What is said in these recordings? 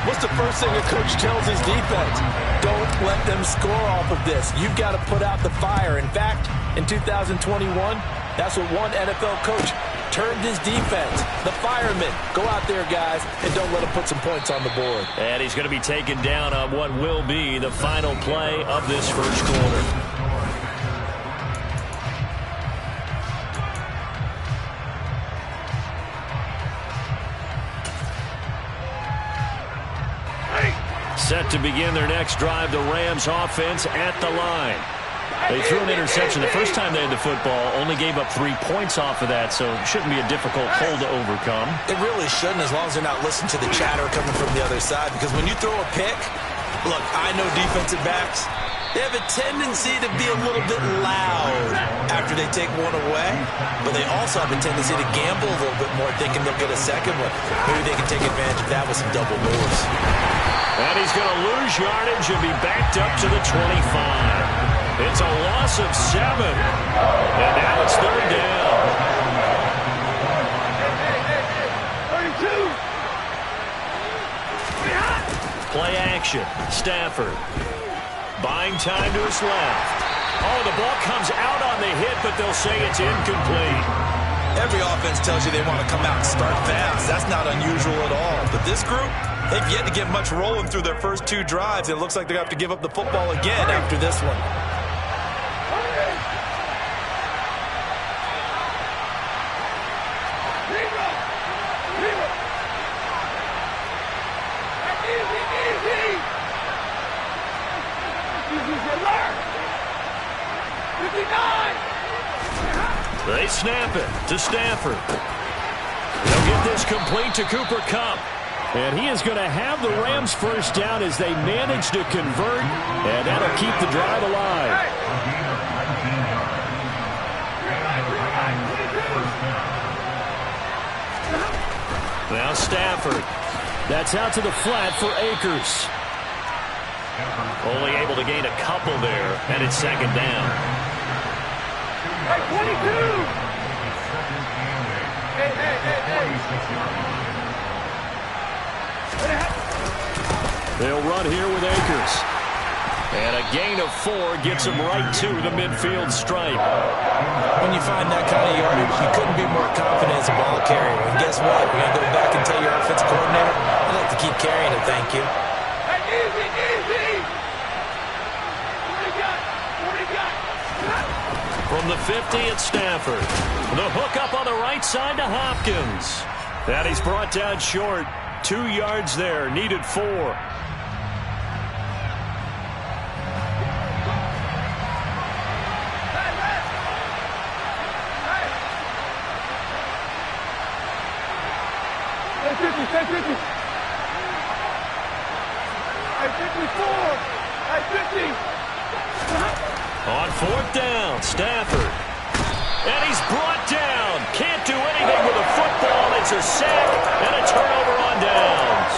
What's the first thing a coach tells his defense? Don't let them score off of this. You've got to put out the fire. In fact, in 2021, that's what one NFL coach termed his defense. The firemen. Go out there, guys, and don't let them put some points on the board. And he's going to be taken down on what will be the final play of this first quarter. Set to begin their next drive, the Rams offense at the line. They threw an interception the first time they had the football, only gave up 3 points off of that, so it shouldn't be a difficult hole to overcome. It really shouldn't, as long as they're not listening to the chatter coming from the other side, because when you throw a pick, look, I know defensive backs, they have a tendency to be a little bit loud after they take one away, but they also have a tendency to gamble a little bit more, thinking they'll get a second one. Maybe they can take advantage of that with some double moves. And he's going to lose yardage and be backed up to the 25. It's a loss of 7. And now it's third down. 32. Play action. Stafford. Buying time to his left. Oh, the ball comes out on the hit, but they'll say it's incomplete. Every offense tells you they want to come out and start fast. That's not unusual at all. But this group, they've yet to get much rolling through their first 2 drives. It looks like they have to give up the football again after this one. They snap it to Stafford. They'll get this complete to Cooper Kupp. And he is going to have the Rams first down as they manage to convert, and that'll keep the drive alive. Now Stafford. That's out to the flat for Akers. Only able to gain a couple there, and it's second down. 22! They'll run here with Akers. And a gain of 4 gets him right to the midfield stripe. When you find that kind of yardage, you couldn't be more confident as a ball carrier. And guess what? You're going to go back and tell your offensive coordinator, I'd like to keep carrying it, thank you. Easy, easy! What do you got? From the 50 at Stafford. The hook up on the right side to Hopkins. And he's brought down short. 2 yards there. Needed 4. Stay 50. 54. 50. On 4th down, Stafford. And he's brought down. Can't do anything with a football. It's a sack and a turnover on downs.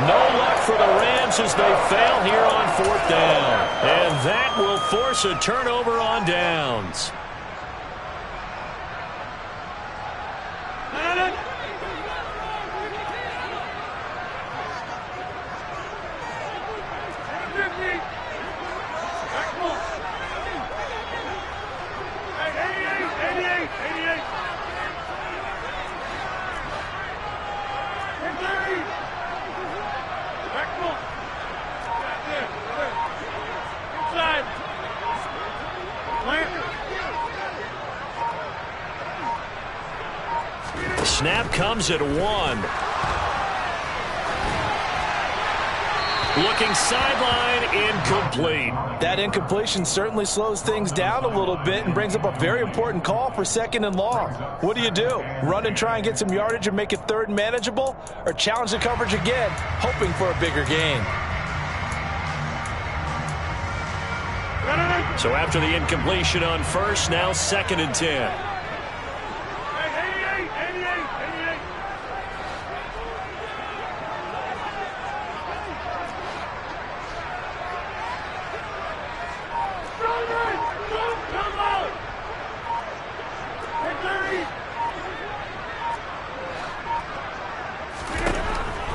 No luck for the Rams as they fail here on 4th down. And that will force a turnover on downs. Snap comes at 1. Looking sideline, incomplete. That incompletion certainly slows things down a little bit and brings up a very important call for 2nd and long. What do? Run and try and get some yardage and make it 3rd and manageable? Or challenge the coverage again, hoping for a bigger gain? So after the incompletion on 1st, now 2nd and 10.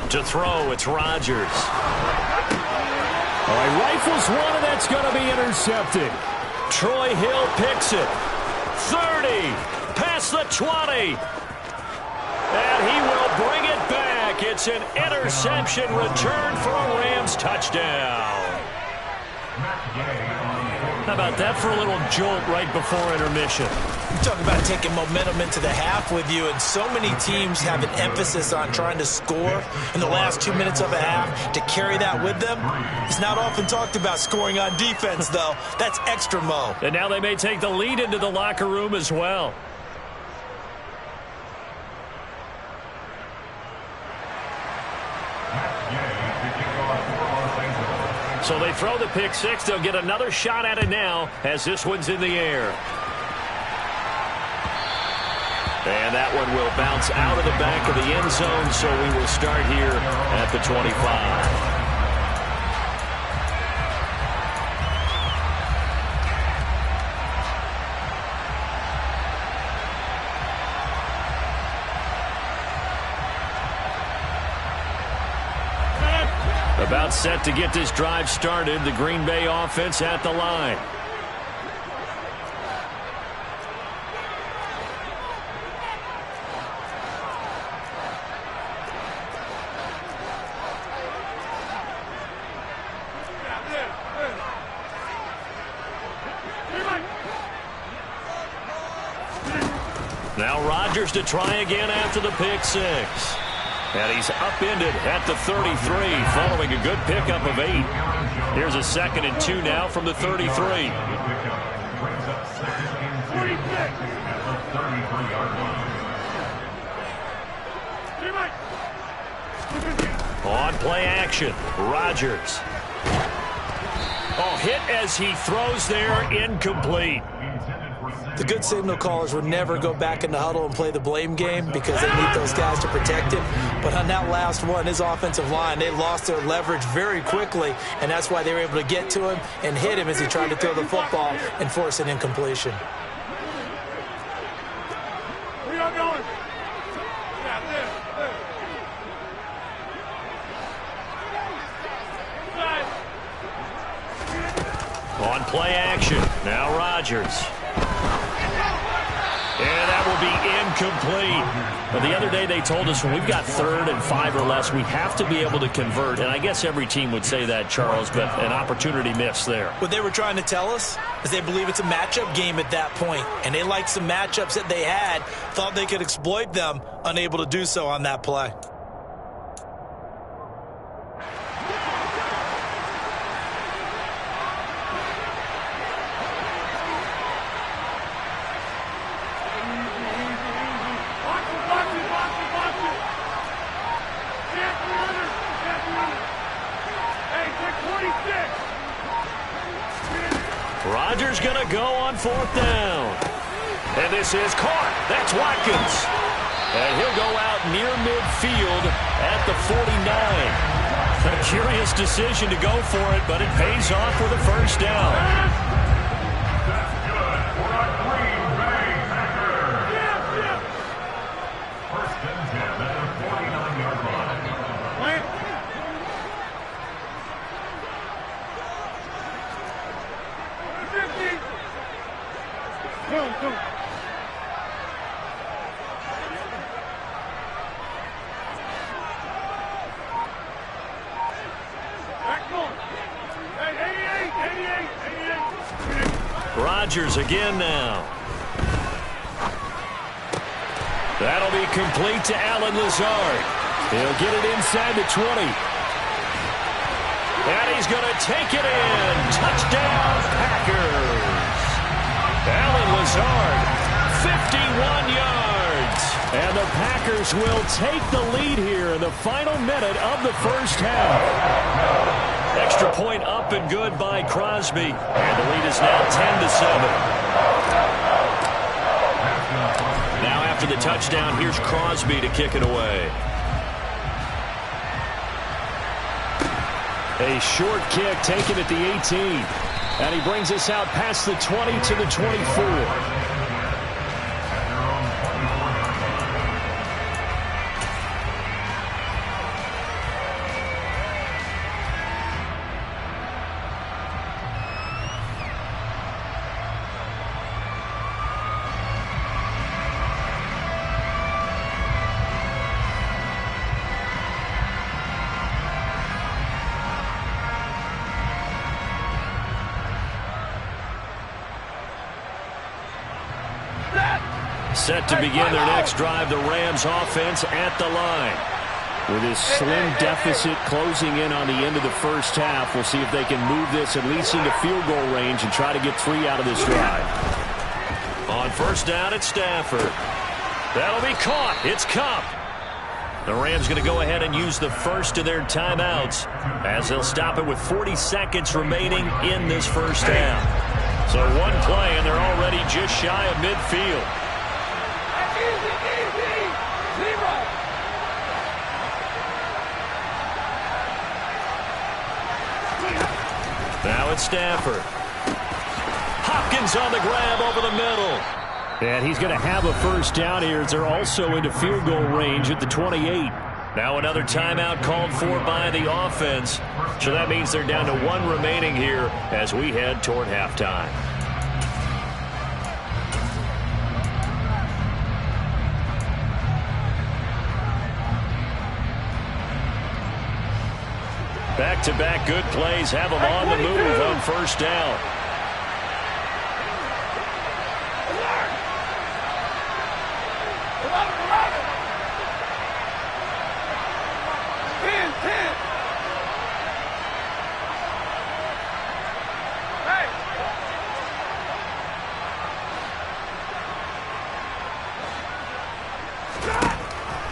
To throw. It's Rodgers. All right, rifles one, and that's going to be intercepted. Troy Hill picks it. 30, past the 20. And he will bring it back. It's an interception return for a Rams touchdown. How about that for a little jolt right before intermission? You talk about taking momentum into the half with you, and so many teams have an emphasis on trying to score in the last 2 minutes of a half to carry that with them. It's not often talked about scoring on defense, though. That's extra mo. And now they may take the lead into the locker room as well. So they throw the pick six. They'll get another shot at it now as this one's in the air. And that one will bounce out of the back of the end zone, so we will start here at the 25. About set to get this drive started. The Green Bay offense at the line. Now Rodgers to try again after the pick six. And he's upended at the 33 following a good pickup of 8. Here's a 2nd and 2 now from the 33. On play action, Rodgers. Oh, hit as he throws there, incomplete. The good signal callers would never go back in the huddle and play the blame game because they need those guys to protect him. But on that last one, his offensive line, they lost their leverage very quickly, and that's why they were able to get to him and hit him as he tried to throw the football and force an incompletion. We are going. On play action, now Rodgers. And that will be incomplete. But the other day they told us when we've got 3rd and 5 or less, we have to be able to convert. And I guess every team would say that, Charles, but an opportunity missed there. What they were trying to tell us is they believe it's a matchup game at that point. And they liked some matchups that they had, thought they could exploit them, unable to do so on that play. Rodgers going to go on 4th down. And this is caught. That's Watkins. And he'll go out near midfield at the 49. A curious decision to go for it, but it pays off for the first down. That's good for a Green Bay Packer. First and 10 at the 49-yard line. Go. Rodgers again now. That'll be complete to Allen Lazard. He'll get it inside the 20. And he's going to take it in. Touchdown, Packers. Allen Lazard, 51 yards. And the Packers will take the lead here in the final minute of the first half. Extra point up and good by Crosby. And the lead is now 10-7. Now after the touchdown, here's Crosby to kick it away. A short kick taken at the 18. And he brings us out past the 20 to the 24. set to begin their next drive. The Rams offense at the line. With this slim deficit closing in on the end of the first half, we'll see if they can move this at least into field goal range and try to get 3 out of this drive. On first down, it's Stafford. That'll be caught. It's Kupp. The Rams going to go ahead and use the first of their timeouts as they'll stop it with 40 seconds remaining in this first half. So one play, and they're already just shy of midfield. Now it's Stafford. Hopkins on the grab over the middle. And he's going to have a first down here as they're also into field goal range at the 28. Now another timeout called for by the offense. So that means they're down to 1 remaining here as we head toward halftime. Back-to-back good plays have them on the move on first down.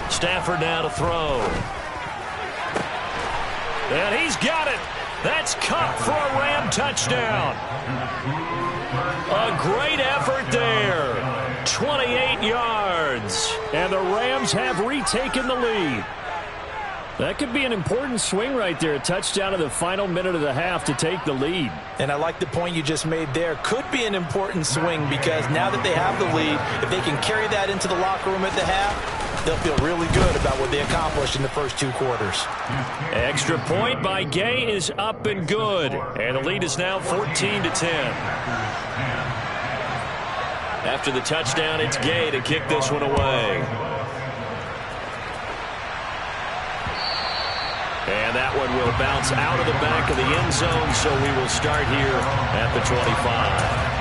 Stafford now to throw. And he's got it. That's Kupp for a Ram touchdown. A great effort there. 28 yards. And the Rams have retaken the lead. That could be an important swing right there. A touchdown in the final minute of the half to take the lead. And I like the point you just made there. Could be an important swing because now that they have the lead, if they can carry that into the locker room at the half, they'll feel really good about what they accomplished in the first 2 quarters. Extra point by Gay is up and good. And the lead is now 14-10. After the touchdown, it's Gay to kick this one away. And that one will bounce out of the back of the end zone, so we will start here at the 25.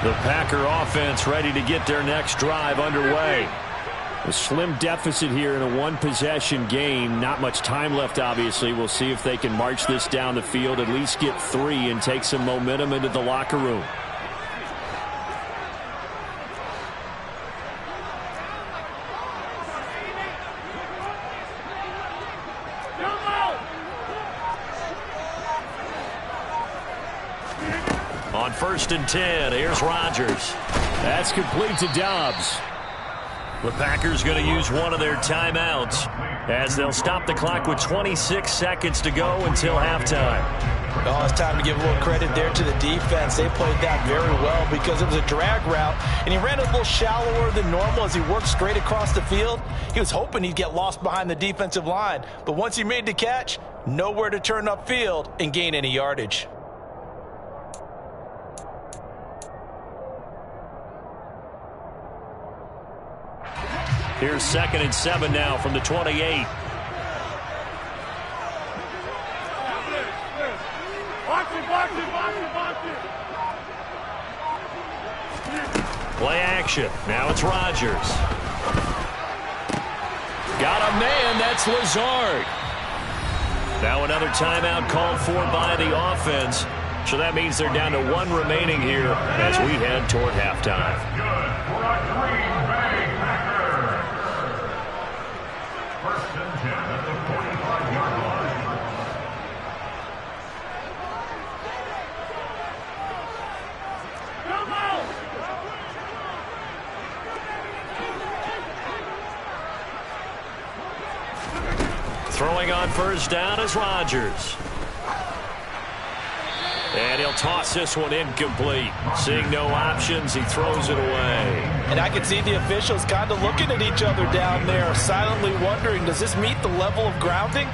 The Packer offense ready to get their next drive underway. A slim deficit here in a 1-possession game. Not much time left, obviously. We'll see if they can march this down the field, at least get 3, and take some momentum into the locker room. On 1st and 10, here's Rodgers. That's complete to Dobbs. The Packers going to use one of their timeouts as they'll stop the clock with 26 seconds to go until halftime. Oh, it's time to give a little credit there to the defense. They played that very well because it was a drag route, and he ran a little shallower than normal as he worked straight across the field. He was hoping he'd get lost behind the defensive line, but once he made the catch, nowhere to turn upfield and gain any yardage. Here's 2nd and 7 now from the 28. Play action. Now it's Rodgers. Got a man. That's Lazard. Now another timeout called for by the offense. So that means they're down to 1 remaining here as we head toward halftime. Throwing on first down is Rodgers. And he'll toss this one incomplete. Seeing no options, he throws it away. And I can see the officials kind of looking at each other down there, silently wondering, does this meet the level of grounding?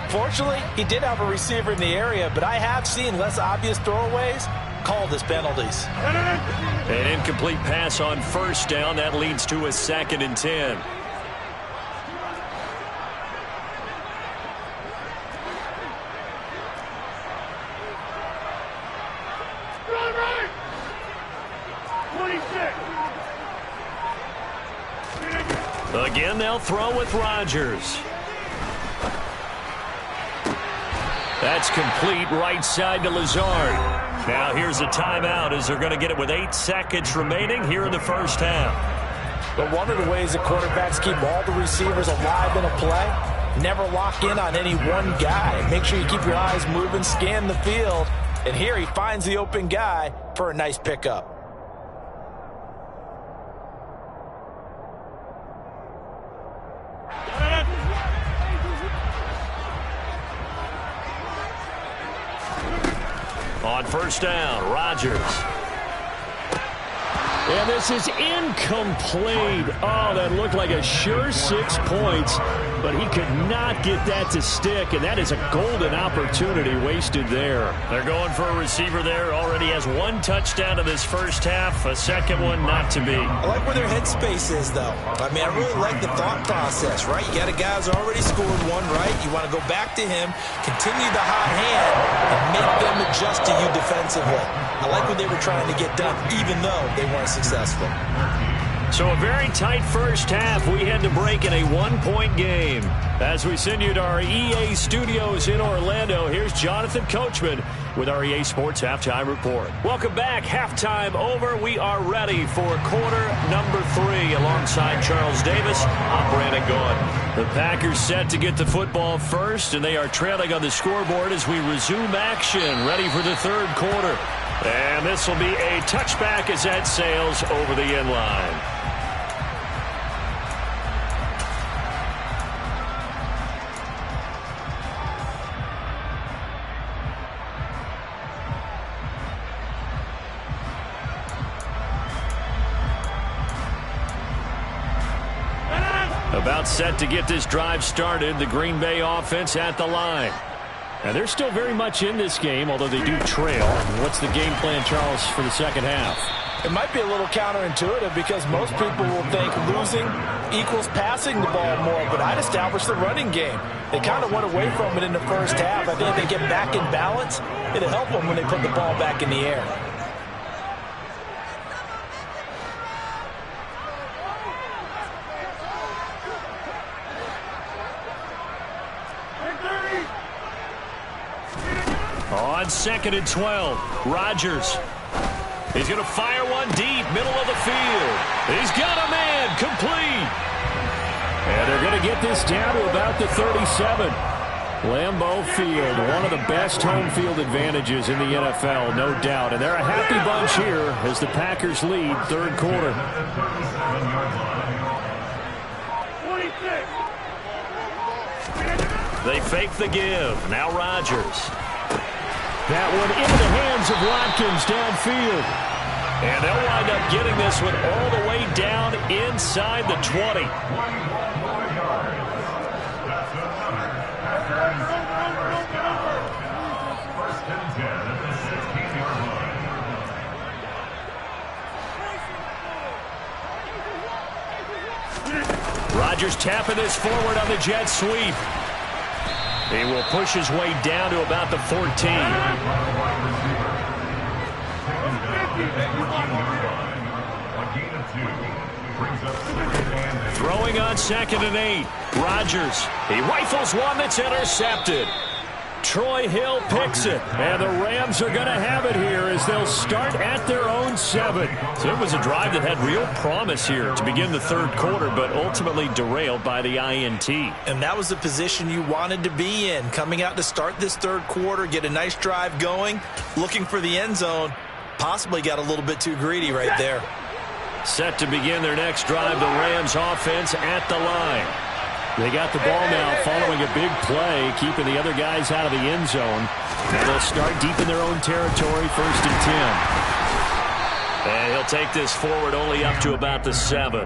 Fortunately, he did have a receiver in the area, but I have seen less obvious throwaways called as penalties. An incomplete pass on first down. That leads to a 2nd and 10. Again, they'll throw with Rodgers. That's complete right side to Lazard. Now here's a timeout as they're going to get it with 8 seconds remaining here in the first half. But one of the ways that quarterbacks keep all the receivers alive in a play, never lock in on any one guy. Make sure you keep your eyes moving, scan the field. And here he finds the open guy for a nice pickup. On first down, Rodgers. And this is incomplete. Oh, that looked like a sure 6 points, but he could not get that to stick, and that is a golden opportunity wasted there. They're going for a receiver there. Already has 1 touchdown in this first half, a second one not to be. I like where their headspace is, though. I mean, I really like the thought process, right? You got a guy who's already scored one, right? You want to go back to him, continue the hot hand, and make them adjust to you defensively. I like what they were trying to get done, even though they weren't successful. So a very tight first half. We had to break in a 1-point game. As we send you to our EA studios in Orlando, here's Jonathan Coachman with our EA Sports Halftime Report. Welcome back. Halftime over. We are ready for quarter number 3 alongside Charles Davis. I'm Brandon Gaughan. The Packers set to get the football first, and they are trailing on the scoreboard as we resume action, ready for the third quarter. And this will be a touchback as that sails over the end line. About set to get this drive started, the Green Bay offense at the line. And they're still very much in this game, although they do trail. What's the game plan, Charles, for the second half? It might be a little counterintuitive because most people will think losing equals passing the ball more, but I'd establish the running game. They kind of went away from it in the first half. I think if they get back in balance, it'll help them when they put the ball back in the air. On 2nd and 12, Rodgers. He's going to fire one deep, middle of the field. He's got a man, complete. And they're going to get this down to about the 37. Lambeau Field, one of the best home field advantages in the NFL, no doubt. And they're a happy bunch here as the Packers lead third quarter. 26. They fake the give. Now Rodgers. That one into the hands of Watkins downfield. And they'll wind up getting this one all the way down inside the 20. Rodgers tapping this forward on the jet sweep. He will push his way down to about the 14. Throwing on 2nd and 8. Rodgers. He rifles one that's intercepted. Troy Hill picks it, and the Rams are going to have it here as they'll start at their own 7. So it was a drive that had real promise here to begin the third quarter, but ultimately derailed by the INT. And that was the position you wanted to be in, coming out to start this third quarter, get a nice drive going, looking for the end zone. Possibly got a little bit too greedy right there. Set to begin their next drive, the Rams offense at the line. They got the ball now following a big play, keeping the other guys out of the end zone. And they'll start deep in their own territory, 1st and 10. And he'll take this forward only up to about the 7.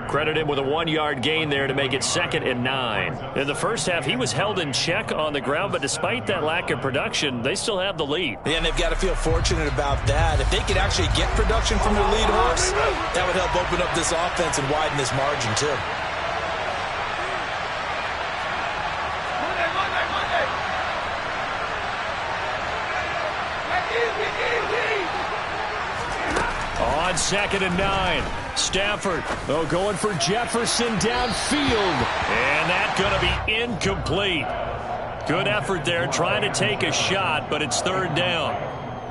Credit him with a 1-yard gain there to make it 2nd and 9. In the first half, he was held in check on the ground, but despite that lack of production, they still have the lead. Yeah, and they've got to feel fortunate about that. If they could actually get production from their lead horse, that would help open up this offense and widen this margin too. On on 2nd and 9. Stafford, going for Jefferson downfield. And that's going to be incomplete. Good effort there trying to take a shot, but it's 3rd down.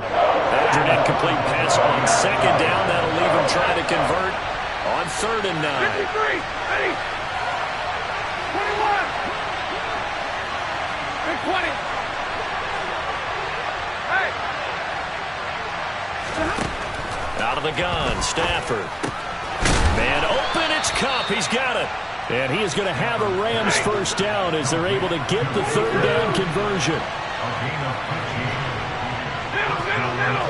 After an incomplete pass on 2nd down, that'll leave him trying to convert on 3rd and 9. 53, ready, 21, and 20. Hey. Out of the gun, Stafford. Man open, it's Cup. He's got it. And he is going to have a Rams first down as they're able to get the 3rd down conversion. Middle.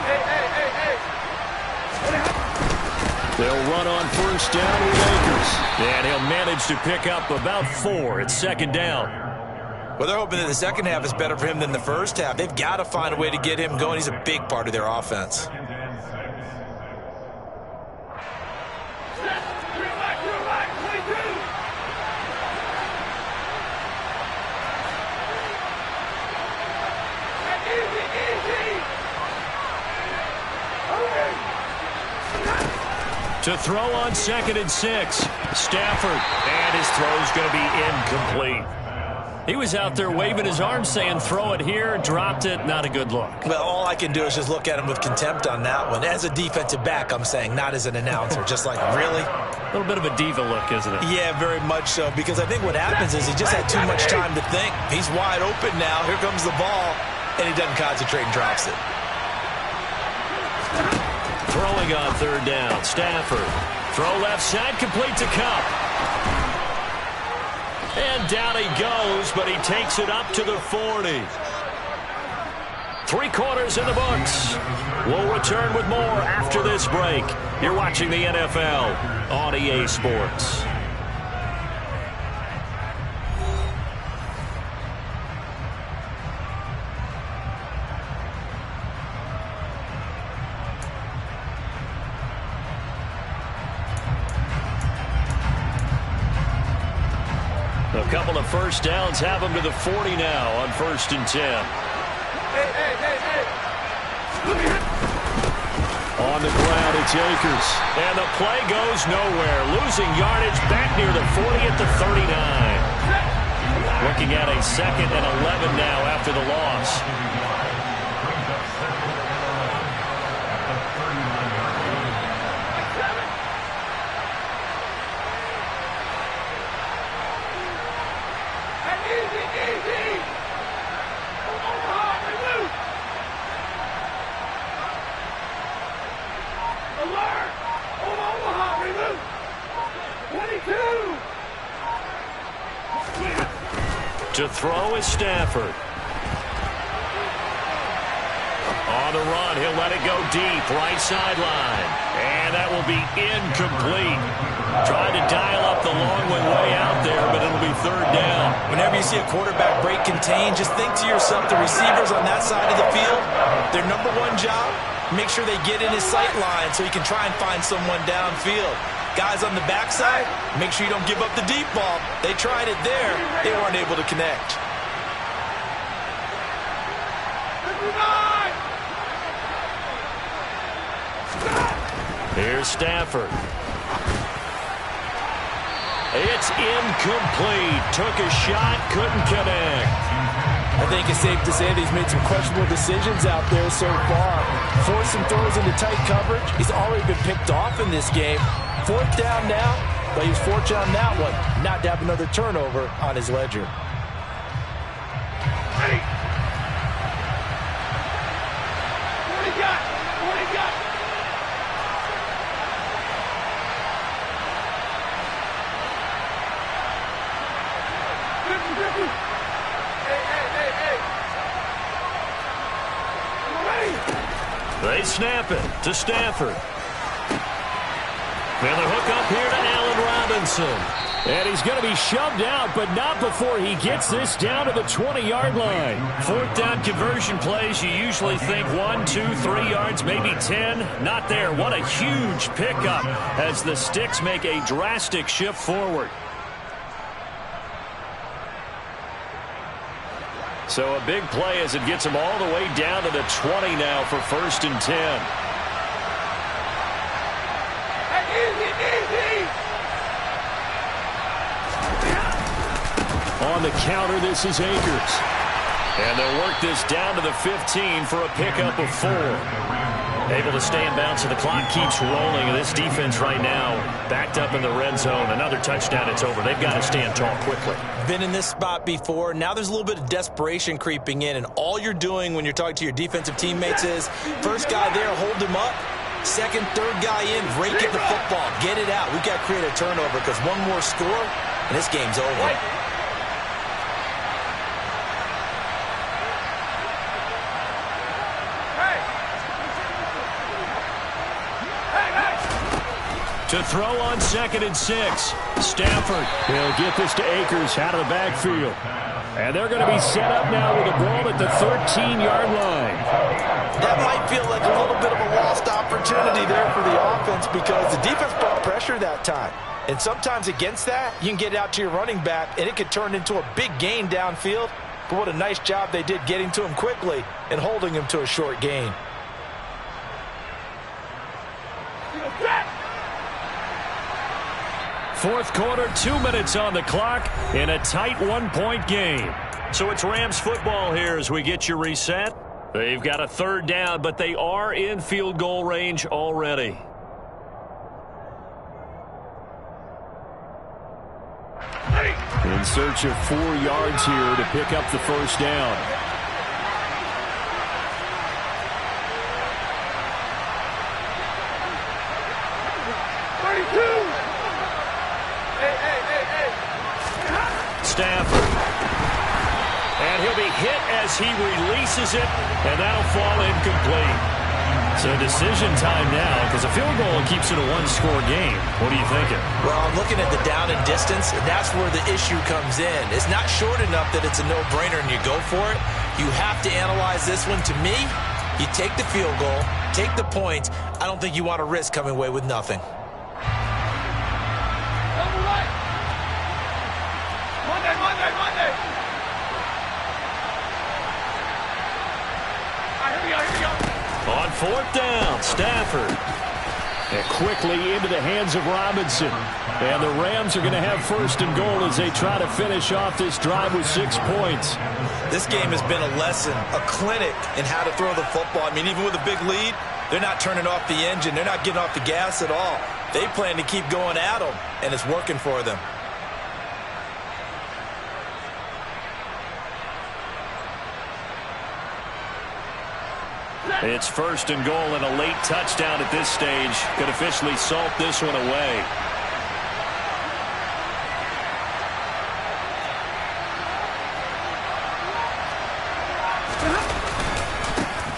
Hey. They'll run on 1st down with Akers. And he'll manage to pick up about 4 at 2nd down. Well, they're hoping that the second half is better for him than the first half. They've got to find a way to get him going. He's a big part of their offense. To throw on 2nd and 6. Stafford. And his throw's going to be incomplete. He was out there waving his arms saying, throw it here, dropped it, not a good look. Well, all I can do is just look at him with contempt on that one. As a defensive back, I'm saying, not as an announcer. Just like, really? A little bit of a diva look, isn't it? Yeah, very much so, because I think what happens is he just had too much time to think. He's wide open now. Here comes the ball, and he doesn't concentrate and drops it. Throwing on 3rd down, Stafford. Throw left side, complete to Cup. And down he goes, but he takes it up to the 40. 3 quarters in the books. We'll return with more after this break. You're watching the NFL on EA Sports. A couple of first downs have him to the 40 now on 1st and 10. Hey. On the ground, it's Akers. And the play goes nowhere. Losing yardage back near the 40 at the 39. Looking at a 2nd and 11 now after the loss. To throw is Stafford. On the run, he'll let it go deep, right sideline. And that will be incomplete. Tried to dial up the long one way out there, but it'll be 3rd down. Whenever you see a quarterback break contained, just think to yourself, the receivers on that side of the field, their number one job, make sure they get in his sight line so he can try and find someone downfield. Guys on the backside, make sure you don't give up the deep ball. They tried it there. They weren't able to connect. Here's Stafford. It's incomplete. Took a shot, couldn't connect. I think it's safe to say that he's made some questionable decisions out there so far. Forced some throws into tight coverage. He's already been picked off in this game. 4th down now, but he was fortunate on that one not to have another turnover on his ledger. Ready. What do you got? Hey. They snap it to Stafford. And the hook up here to Allen Robinson. And he's going to be shoved out, but not before he gets this down to the 20-yard line. 4th down conversion plays, you usually think 1, 2, 3 yards, maybe 10. Not there. What a huge pickup as the Sticks make a drastic shift forward. So a big play as it gets him all the way down to the 20 now for 1st and 10. Easy. On the counter, this is Akers. And they'll work this down to the 15 for a pickup of 4. Able to stay in bounds, so the clock keeps rolling. And this defense right now backed up in the red zone. Another touchdown, it's over. They've got to stand tall quickly. Been in this spot before. Now there's a little bit of desperation creeping in, and all you're doing when you're talking to your defensive teammates is first guy there, hold him up. Second, third guy in, rake at the football. Get it out. We've got to create a turnover because one more score, and this game's over. To throw on 2nd and 6. Stafford will get this to Akers out of the backfield. And they're going to be set up now with a ball at the 13-yard line. That might feel like a little bit of a lost opportunity there for the offense because the defense brought pressure that time. And sometimes against that, you can get it out to your running back, and it could turn into a big gain downfield. But what a nice job they did getting to him quickly and holding him to a short gain. Fourth quarter, 2 minutes on the clock in a tight one-point game. So it's Rams football here as we get you reset. They've got a 3rd down, but they are in field goal range already. In search of 4 yards here to pick up the first down. Stafford. And he'll be hit as he releases it, and that'll fall incomplete. So decision time now because a field goal keeps it a one-score game. What are you thinking? Well, I'm looking at the down and distance, and that's where the issue comes in. It's not short enough that it's a no-brainer and you go for it. You have to analyze this one. To me, you take the field goal, take the points. I don't think you want to risk coming away with nothing. Monday. Here we go. On 4th down, Stafford. And quickly into the hands of Robinson. And the Rams are going to have 1st and goal as they try to finish off this drive with 6 points. This game has been a lesson, a clinic in how to throw the football. I mean, even with a big lead, they're not turning off the engine. They're not getting off the gas at all. They plan to keep going at them, and it's working for them. It's 1st and goal, and a late touchdown at this stage could officially salt this one away.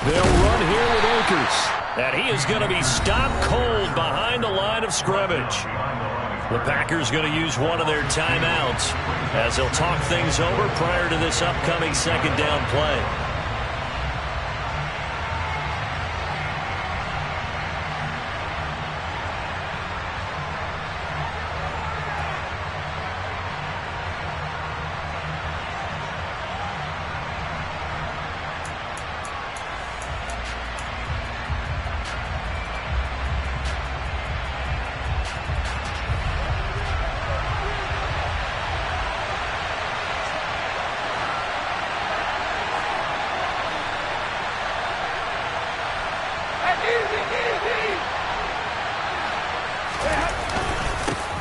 They'll run here with Akers. And he is going to be stopped cold behind the line of scrimmage. The Packers going to use one of their timeouts as they'll talk things over prior to this upcoming 2nd down play.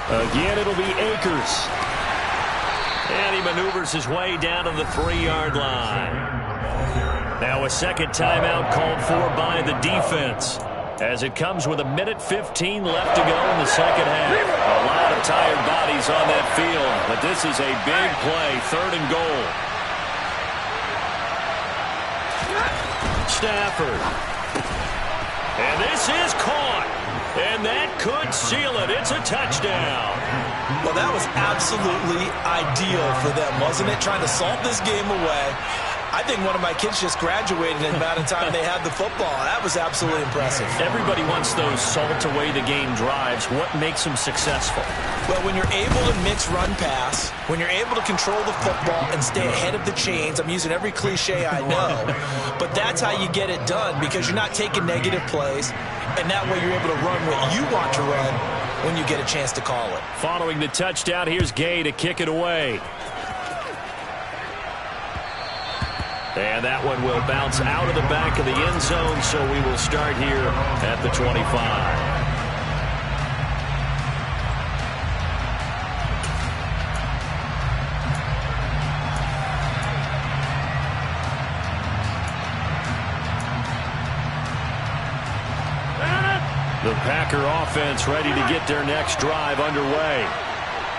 Again, it'll be Akers. And he maneuvers his way down to the 3-yard line. Now a 2nd timeout called for by the defense as it comes with 1:15 left to go in the 2nd half. A lot of tired bodies on that field, but this is a big play, 3rd and goal. Stafford. And this is caught. And that could seal it. It's a touchdown. Well, that was absolutely ideal for them, wasn't it? Trying to salt this game away. I think one of my kids just graduated in the amount of time they had the football. That was absolutely impressive. Everybody wants those salt-away-the-game drives. What makes them successful? Well, when you're able to mix run-pass, when you're able to control the football and stay ahead of the chains, I'm using every cliche I know, but that's how you get it done because you're not taking negative plays, and that way you're able to run what you want to run when you get a chance to call it. Following the touchdown, here's Gay to kick it away. And that one will bounce out of the back of the end zone, so we will start here at the 25. The Packer offense ready to get their next drive underway.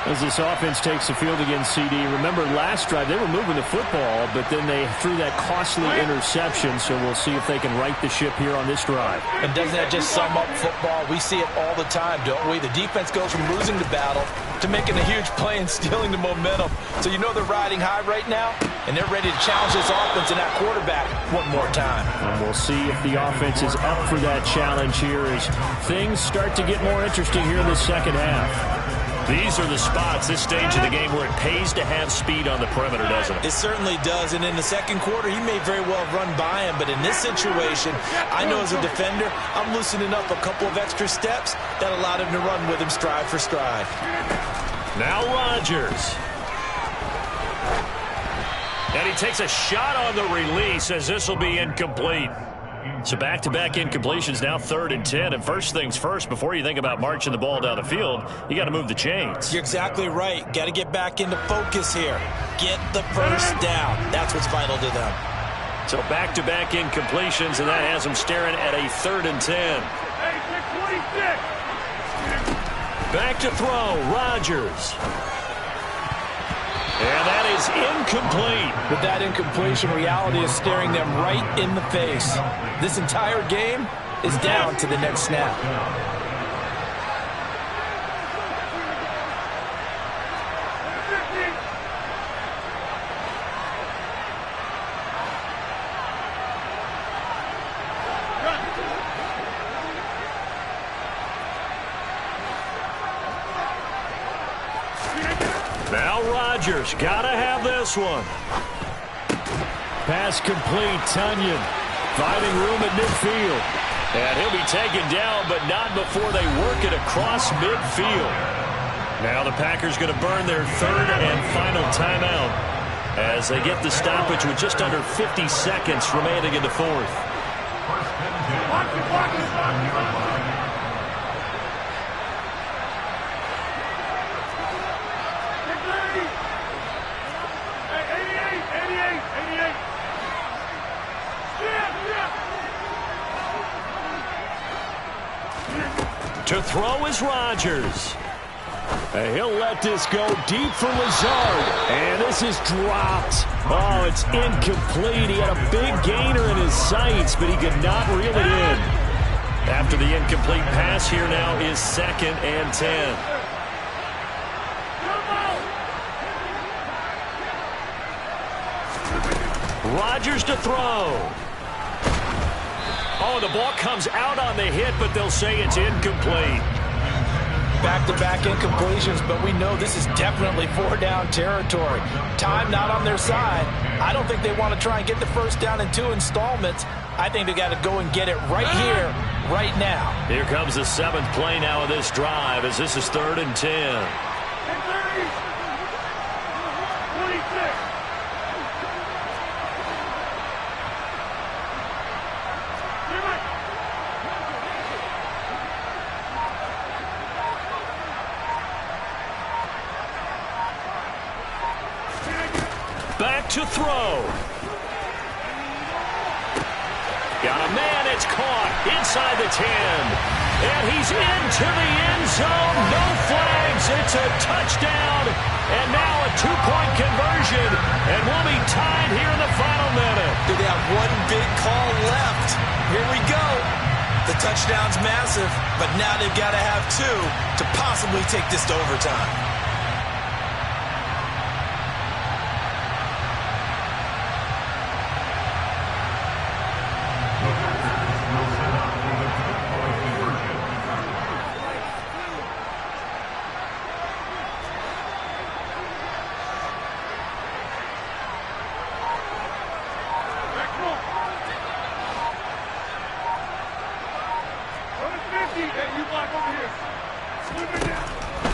As this offense takes the field against CD, remember last drive they were moving the football, but then they threw that costly interception, so we'll see if they can right the ship here on this drive. And doesn't that just sum up football? We see it all the time, don't we? The defense goes from losing the battle to making a huge play and stealing the momentum. So you know they're riding high right now, and they're ready to challenge this offense and that quarterback one more time. And we'll see if the offense is up for that challenge here as things start to get more interesting here in the second half. These are the spots, this stage of the game, where it pays to have speed on the perimeter, doesn't it? It certainly does, and in the second quarter, he may very well run by him, but in this situation, I know as a defender, I'm loosening up a couple of extra steps that allowed him to run with him stride for stride. Now Rodgers. And he takes a shot on the release as this will be incomplete. So back-to-back incompletions, now 3rd and 10. And first things first, before you think about marching the ball down the field, you got to move the chains. You're exactly right. Got to get back into focus here. Get the first down. That's what's vital to them. So back-to-back incompletions, and that has them staring at a 3rd and 10. Back to throw, Rodgers. And that is incomplete. With that incompletion, reality is staring them right in the face. This entire game is down to the next snap. Now Rodgers, gotta have this one. Pass complete, Tunyon finding room at midfield. And he'll be taken down, but not before they work it across midfield. Now the Packers going to burn their 3rd and final timeout as they get the stoppage with just under 50 seconds remaining in the 4th. To throw is Rodgers. And he'll let this go deep for Lazard. And this is dropped. Oh, it's incomplete. He had a big gainer in his sights, but he could not reel it in. After the incomplete pass, here now is 2nd and 10. Rodgers to throw. Oh, the ball comes out on the hit, but they'll say it's incomplete. Back-to-back incompletions, but we know this is definitely 4-down territory. Time not on their side. I don't think they want to try and get the first down in 2 installments. I think they got to go and get it right here, right now. Here comes the 7th play now of this drive as this is 3rd and 10. Back to throw. Got a man, it's caught inside the 10. And he's into the end zone. No flags. It's a touchdown. And now a 2-point conversion. And we'll be tied here in the final minute. Do they have one big call left? Here we go. The touchdown's massive, but now they've got to have 2 to possibly take this to overtime.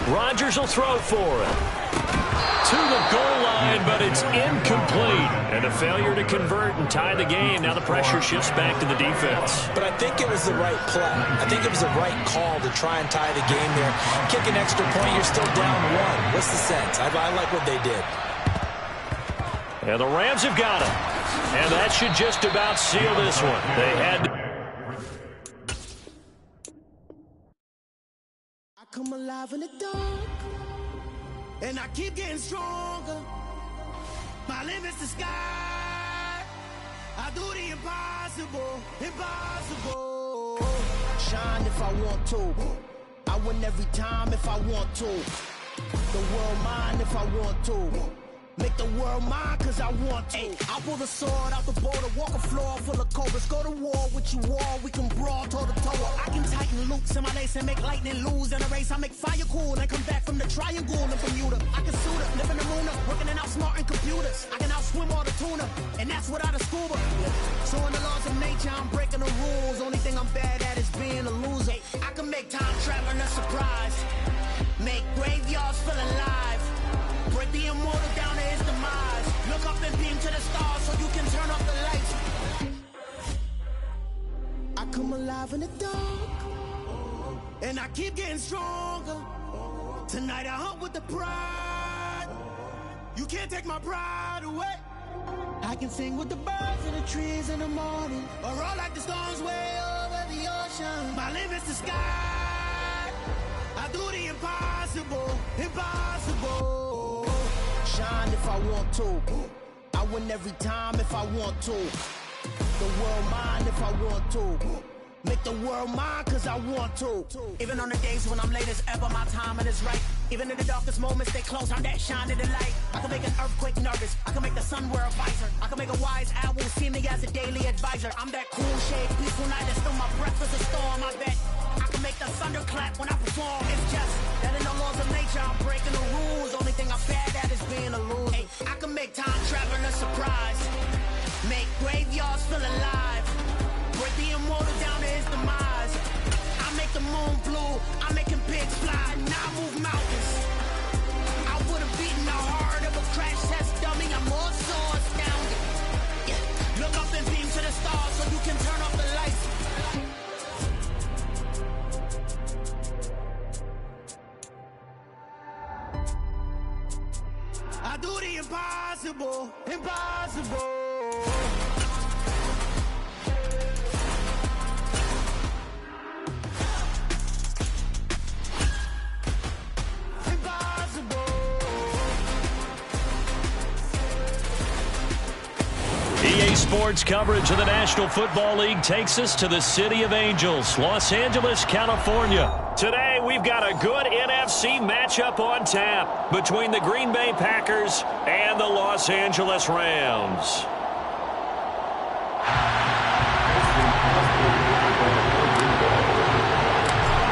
Rodgers will throw for it. To the goal line, but it's incomplete. And a failure to convert and tie the game. Now the pressure shifts back to the defense. But I think it was the right play. I think it was the right call to try and tie the game there. Kick an extra point, you're still down one. What's the sense? I like what they did. And the Rams have got him. And that should just about seal this one. They had to. I come alive in the dark, and I keep getting stronger. My limit's the sky. I do the impossible, impossible. Shine if I want to. I win every time if I want to. The world mine if I want to. Make the world mine cause I want to. I pull the sword out the border, walk a floor full of cobras. Go to war with you all, we can brawl toe to toe. I can tighten loops in my lace and make lightning lose in a race. I make fire cool and come back from the triangle in Bermuda. I can suit up, live in the moon up, working and outsmarting computers. I can outswim all the tuna, and that's without a scuba. So in the laws of nature, I'm breaking the rules. Only thing I'm bad at is being a loser. I can make time traveling a surprise. Make graveyards feel alive. Break the immortal down to his demise. Look up and beam to the stars so you can turn off the lights. I come alive in the dark, and I keep getting stronger. Tonight I hunt with the pride. You can't take my pride away. I can sing with the birds and the trees in the morning, or roll like the storms way over the ocean. My limit's the sky. I do the impossible, impossible. Shine if I want to. I win every time if I want to. The world mine if I want to. Make the world mine cause I want to. Even on the days when I'm late as ever, my timing is right. Even in the darkest moments, stay close, I'm that shining the light. I can make an earthquake nervous, I can make the sun wear a visor. I can make a wise owl see me as a daily advisor. I'm that cool shade, peaceful night, that's still my breath is a storm, I bet. I can make the thunder clap when I perform. It's just that in the laws of nature, I'm breaking the rules. Only thing I'm bad at is being a loser. Hey, I can make time traveling a surprise. Make graveyards feel alive. Break the immortal down to his demise. I make the moon blue. I'm making pigs fly. Now I move mountains. I would have beaten the heart of a crash test dummy. I'm more so astounded. Yeah. Look up and beam to the stars so you can turn off the lights. I do the impossible, impossible. EA Sports coverage of the National Football League takes us to the City of Angels, Los Angeles, California. Today, we've got a good NFC matchup on tap between the Green Bay Packers and the Los Angeles Rams.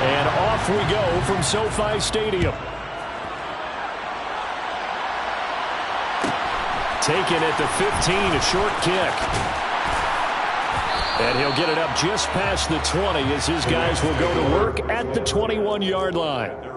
And off we go from SoFi Stadium. Taken at the 15, a short kick. And he'll get it up just past the 20 as his guys will go to work at the 21-yard line.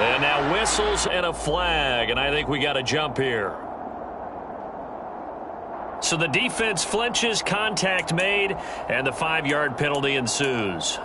And now whistles and a flag, and I think we got a jump here. So the defense flinches, contact made, and the 5-yard penalty ensues.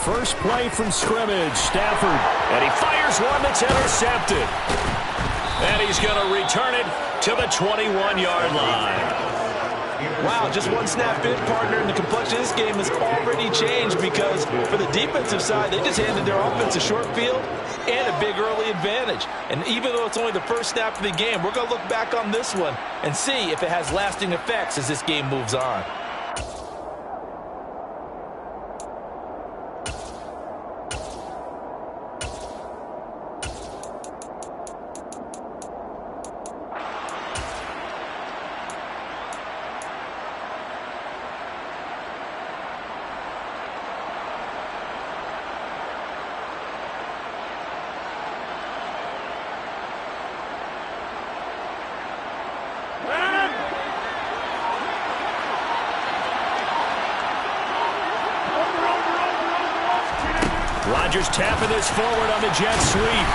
First play from scrimmage, Stafford. And he fires one that's intercepted. And he's going to return it to the 21-yard line. Wow, just one snap in, partner, and the complexion of this game has already changed because for the defensive side, they just handed their offense a short field and a big early advantage. And even though it's only the first snap of the game, we're going to look back on this one and see if it has lasting effects as this game moves on. Rodgers tapping this forward on the jet sweep.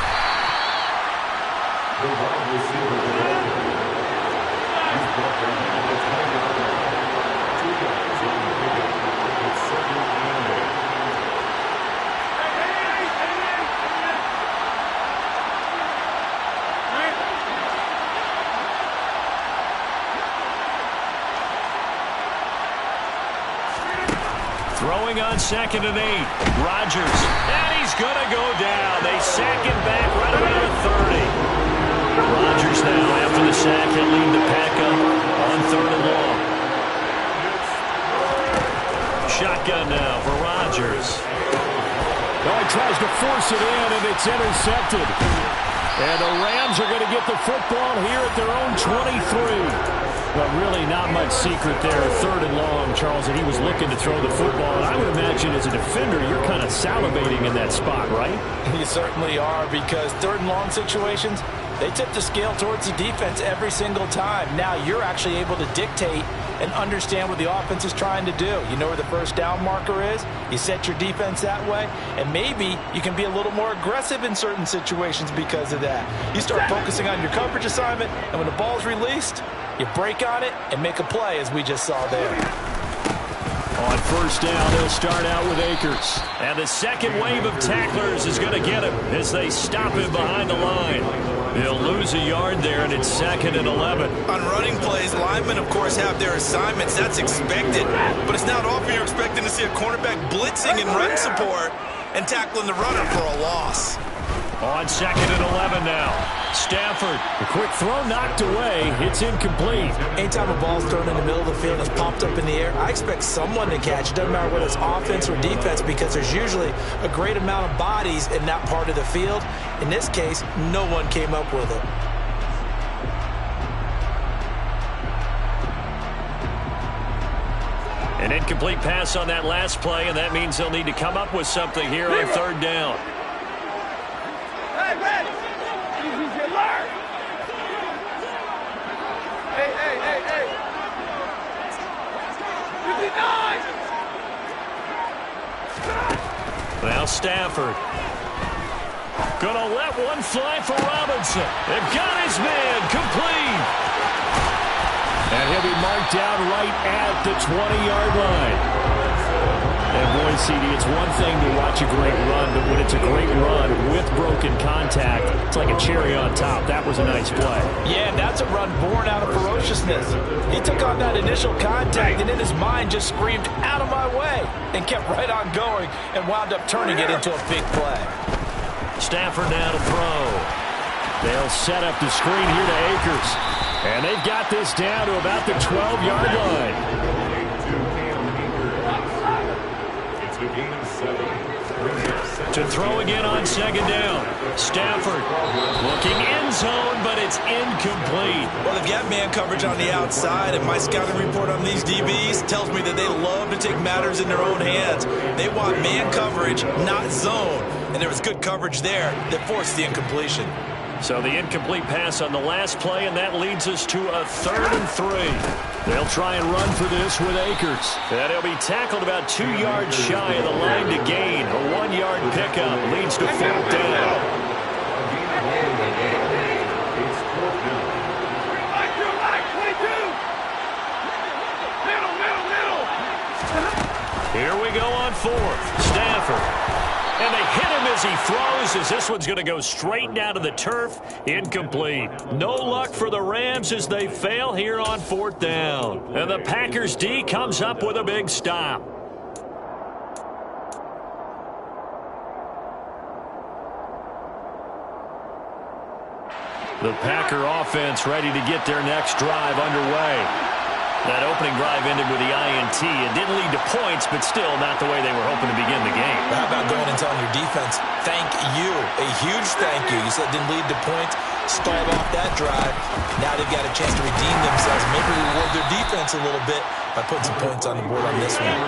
Throwing on 2nd and 8. Rodgers. And he's going to go down. They sack him back right around the 30. Rodgers now, after the sack, he'll lead the pack up on 3rd and long. Shotgun now for Rodgers. Oh, he tries to force it in, and it's intercepted. And the Rams are going to get the football here at their own 23. But really not much secret there. 3rd and long, Charles, and he was looking to throw the football. And I would imagine as a defender, you're kind of salivating in that spot, right? You certainly are, because 3rd and long situations, they tip the scale towards the defense every single time. Now you're actually able to dictate and understand what the offense is trying to do. You know where the first down marker is. You set your defense that way, and maybe you can be a little more aggressive in certain situations because of that. You start focusing on your coverage assignment, and when the ball's released, you break on it and make a play, as we just saw there. On 1st down, they'll start out with Akers. And the second wave of tacklers is going to get him as they stop him behind the line. He'll lose a yard there, and it's 2nd and 11. On running plays, linemen, of course, have their assignments. That's expected. But it's not often you're expecting to see a cornerback blitzing in run support and tackling the runner for a loss. On 2nd and 11 now. Stafford. The quick throw knocked away. It's incomplete. Anytime a ball's thrown in the middle of the field and it's popped up in the air, I expect someone to catch it. Doesn't matter whether it's offense or defense, because there's usually a great amount of bodies in that part of the field. In this case, no one came up with it. An incomplete pass on that last play, and that means they'll need to come up with something here on 3rd down. Now Stafford. Gonna let one fly for Robinson. They've got his man complete. And he'll be marked down right at the 20-yard line. And boy, CD, it's one thing to watch a great run, but when it's a great run with broken contact, it's like a cherry on top. That was a nice play. Yeah, that's a run born out of ferociousness. He took on that initial contact, and in his mind just screamed, "Out of my way," and kept right on going and wound up turning it into a big play. Stafford now to throw. They'll set up the screen here to Akers. And they've got this down to about the 12-yard line. To throw again on 2nd down. Stafford looking end zone, but it's incomplete. Well, they've got man coverage on the outside, and my scouting report on these DBs tells me that they love to take matters in their own hands. They want man coverage, not zone. And there was good coverage there that forced the incompletion. So the incomplete pass on the last play, and that leads us to a 3rd and 3. They'll try and run for this with Akers. And he'll be tackled about 2 yards shy of the line to gain. A 1-yard pickup leads to 4th down. Here we go on fourth. Stafford. And they hit him as he throws, as this one's going to go straight down to the turf. Incomplete. No luck for the Rams as they fail here on fourth down. And the Packers D comes up with a big stop. The Packer offense ready to get their next drive underway. That opening drive ended with the INT. It didn't lead to points, but still not the way they were hoping to begin the game. How about going and telling your defense, thank you, a huge thank you. You said it didn't lead to points, stalled off that drive. Now they've got a chance to redeem themselves, maybe reward their defense a little bit by putting some points on the board on this one.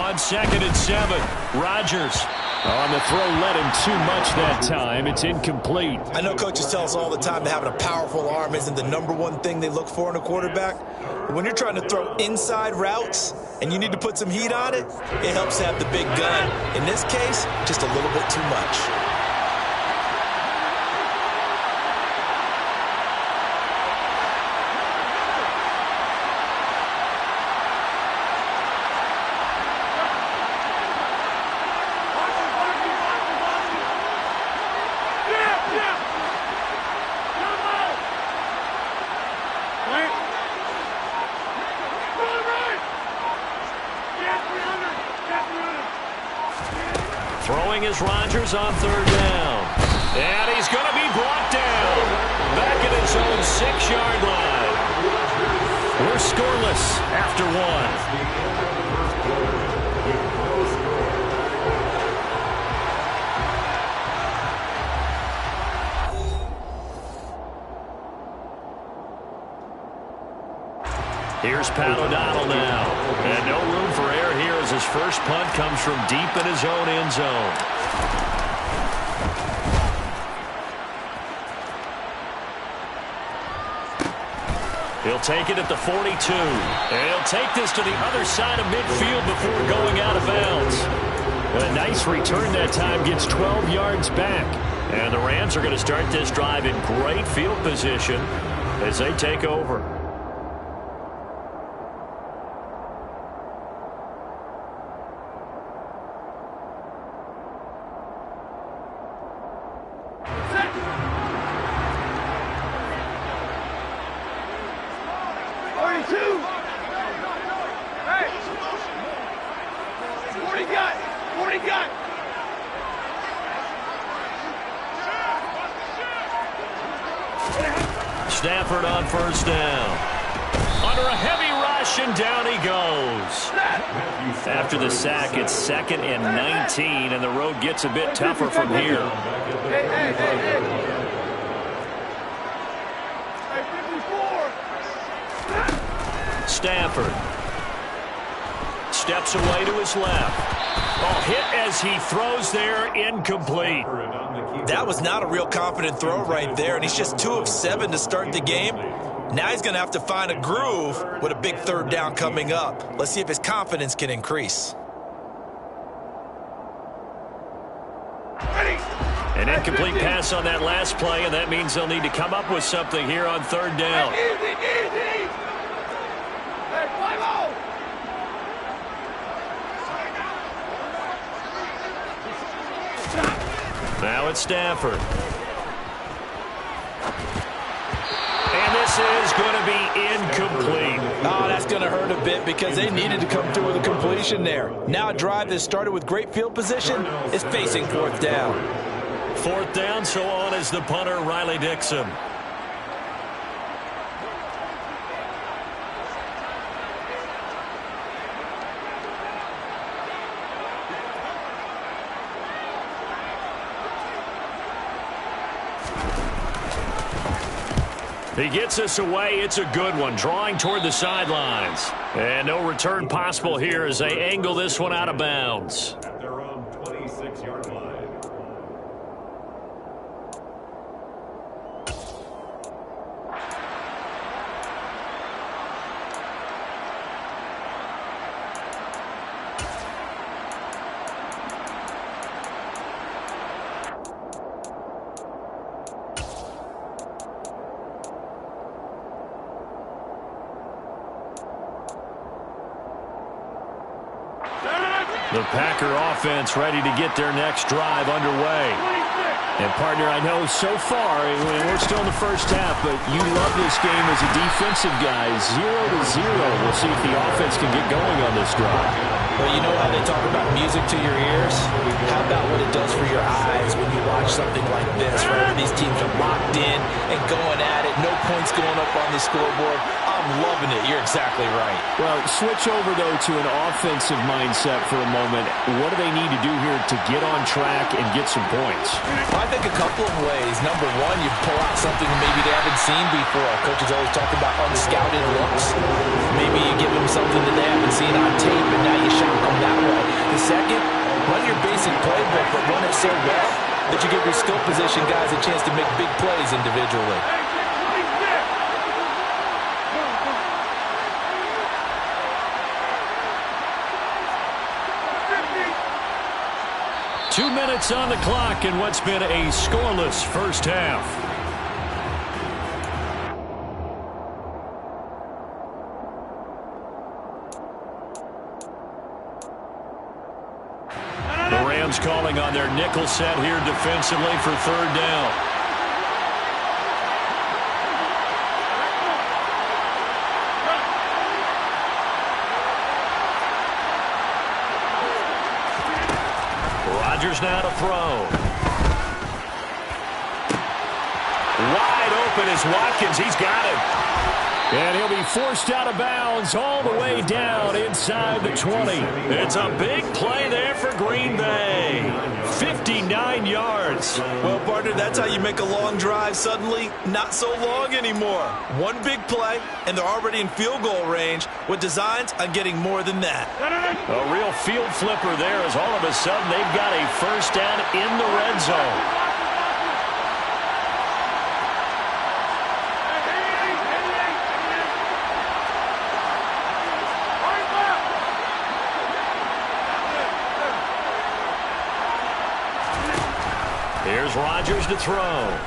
On 2nd and 7, Rodgers. On the throw, led him too much that time. It's incomplete. I know coaches tell us all the time that having a powerful arm isn't the #1 thing they look for in a quarterback. But when you're trying to throw inside routes and you need to put some heat on it, it helps to have the big gun. In this case, just a little bit too much. Throwing is Rodgers on 3rd down. And he's going to be brought down. Back at his own 6-yard line. We're scoreless after 1. Here's Pat O'Donnell now. And no room for error here as his first punt comes from deep in his own end zone. He'll take it at the 42. And he'll take this to the other side of midfield before going out of bounds. A nice return that time, gets 12 yards back. And the Rams are going to start this drive in great field position as they take over. Stafford on 1st down. Under a heavy rush, and down he goes. After the sack, it's 2nd and 19, and the road gets a bit tougher from here. Stafford steps away to his left. Oh, hit as he throws there, incomplete. That was not a real confident throw right there, and he's just 2 of 7 to start the game. Now he's going to have to find a groove with a big 3rd down coming up. Let's see if his confidence can increase. An incomplete pass on that last play, and that means they'll need to come up with something here on 3rd down. Now it's Stafford. And this is going to be incomplete. Oh, that's going to hurt a bit because they needed to come through with a completion there. Now a drive that started with great field position is facing 4th down. 4th down, so on is the punter, Riley Dixon. He gets us away. It's a good one, drawing toward the sidelines. And no return possible here as they angle this one out of bounds. At their own 26-yard line. The Packer offense ready to get their next drive underway. And, partner, I know so far, we're still in the first half, but you love this game as a defensive guy. 0-0. We'll see if the offense can get going on this drive. Well, you know how they talk about music to your ears? How about what it does for your eyes when you watch something like this, where these teams are locked in and going at it, no points going up on the scoreboard? I'm loving it. You're exactly right. Well, switch over, though, to an offensive mindset for a moment. What do they need to do here to get on track and get some points? I think a couple of ways. Number one, you pull out something maybe they haven't seen before. Coaches always talk about unscouted looks. Maybe you give them something that they haven't seen on tape, and now you shock them that way. The second, run your basic playbook, but run it so well that you give your skill position guys a chance to make big plays individually. 2 minutes on the clock in what's been a scoreless first half. The Rams calling on their nickel set here defensively for third down. Rodgers now to throw. Wide open is Watkins. He's got him. And he'll be forced out of bounds all the way down inside the 20. It's a big play there for Green Bay. 59 yards. Well, partner, that's how you make a long drive suddenly not so long anymore. One big play, and they're already in field goal range with designs on getting more than that. A real field flipper there as all of a sudden they've got a first down in the red zone. Here's Rodgers to throw.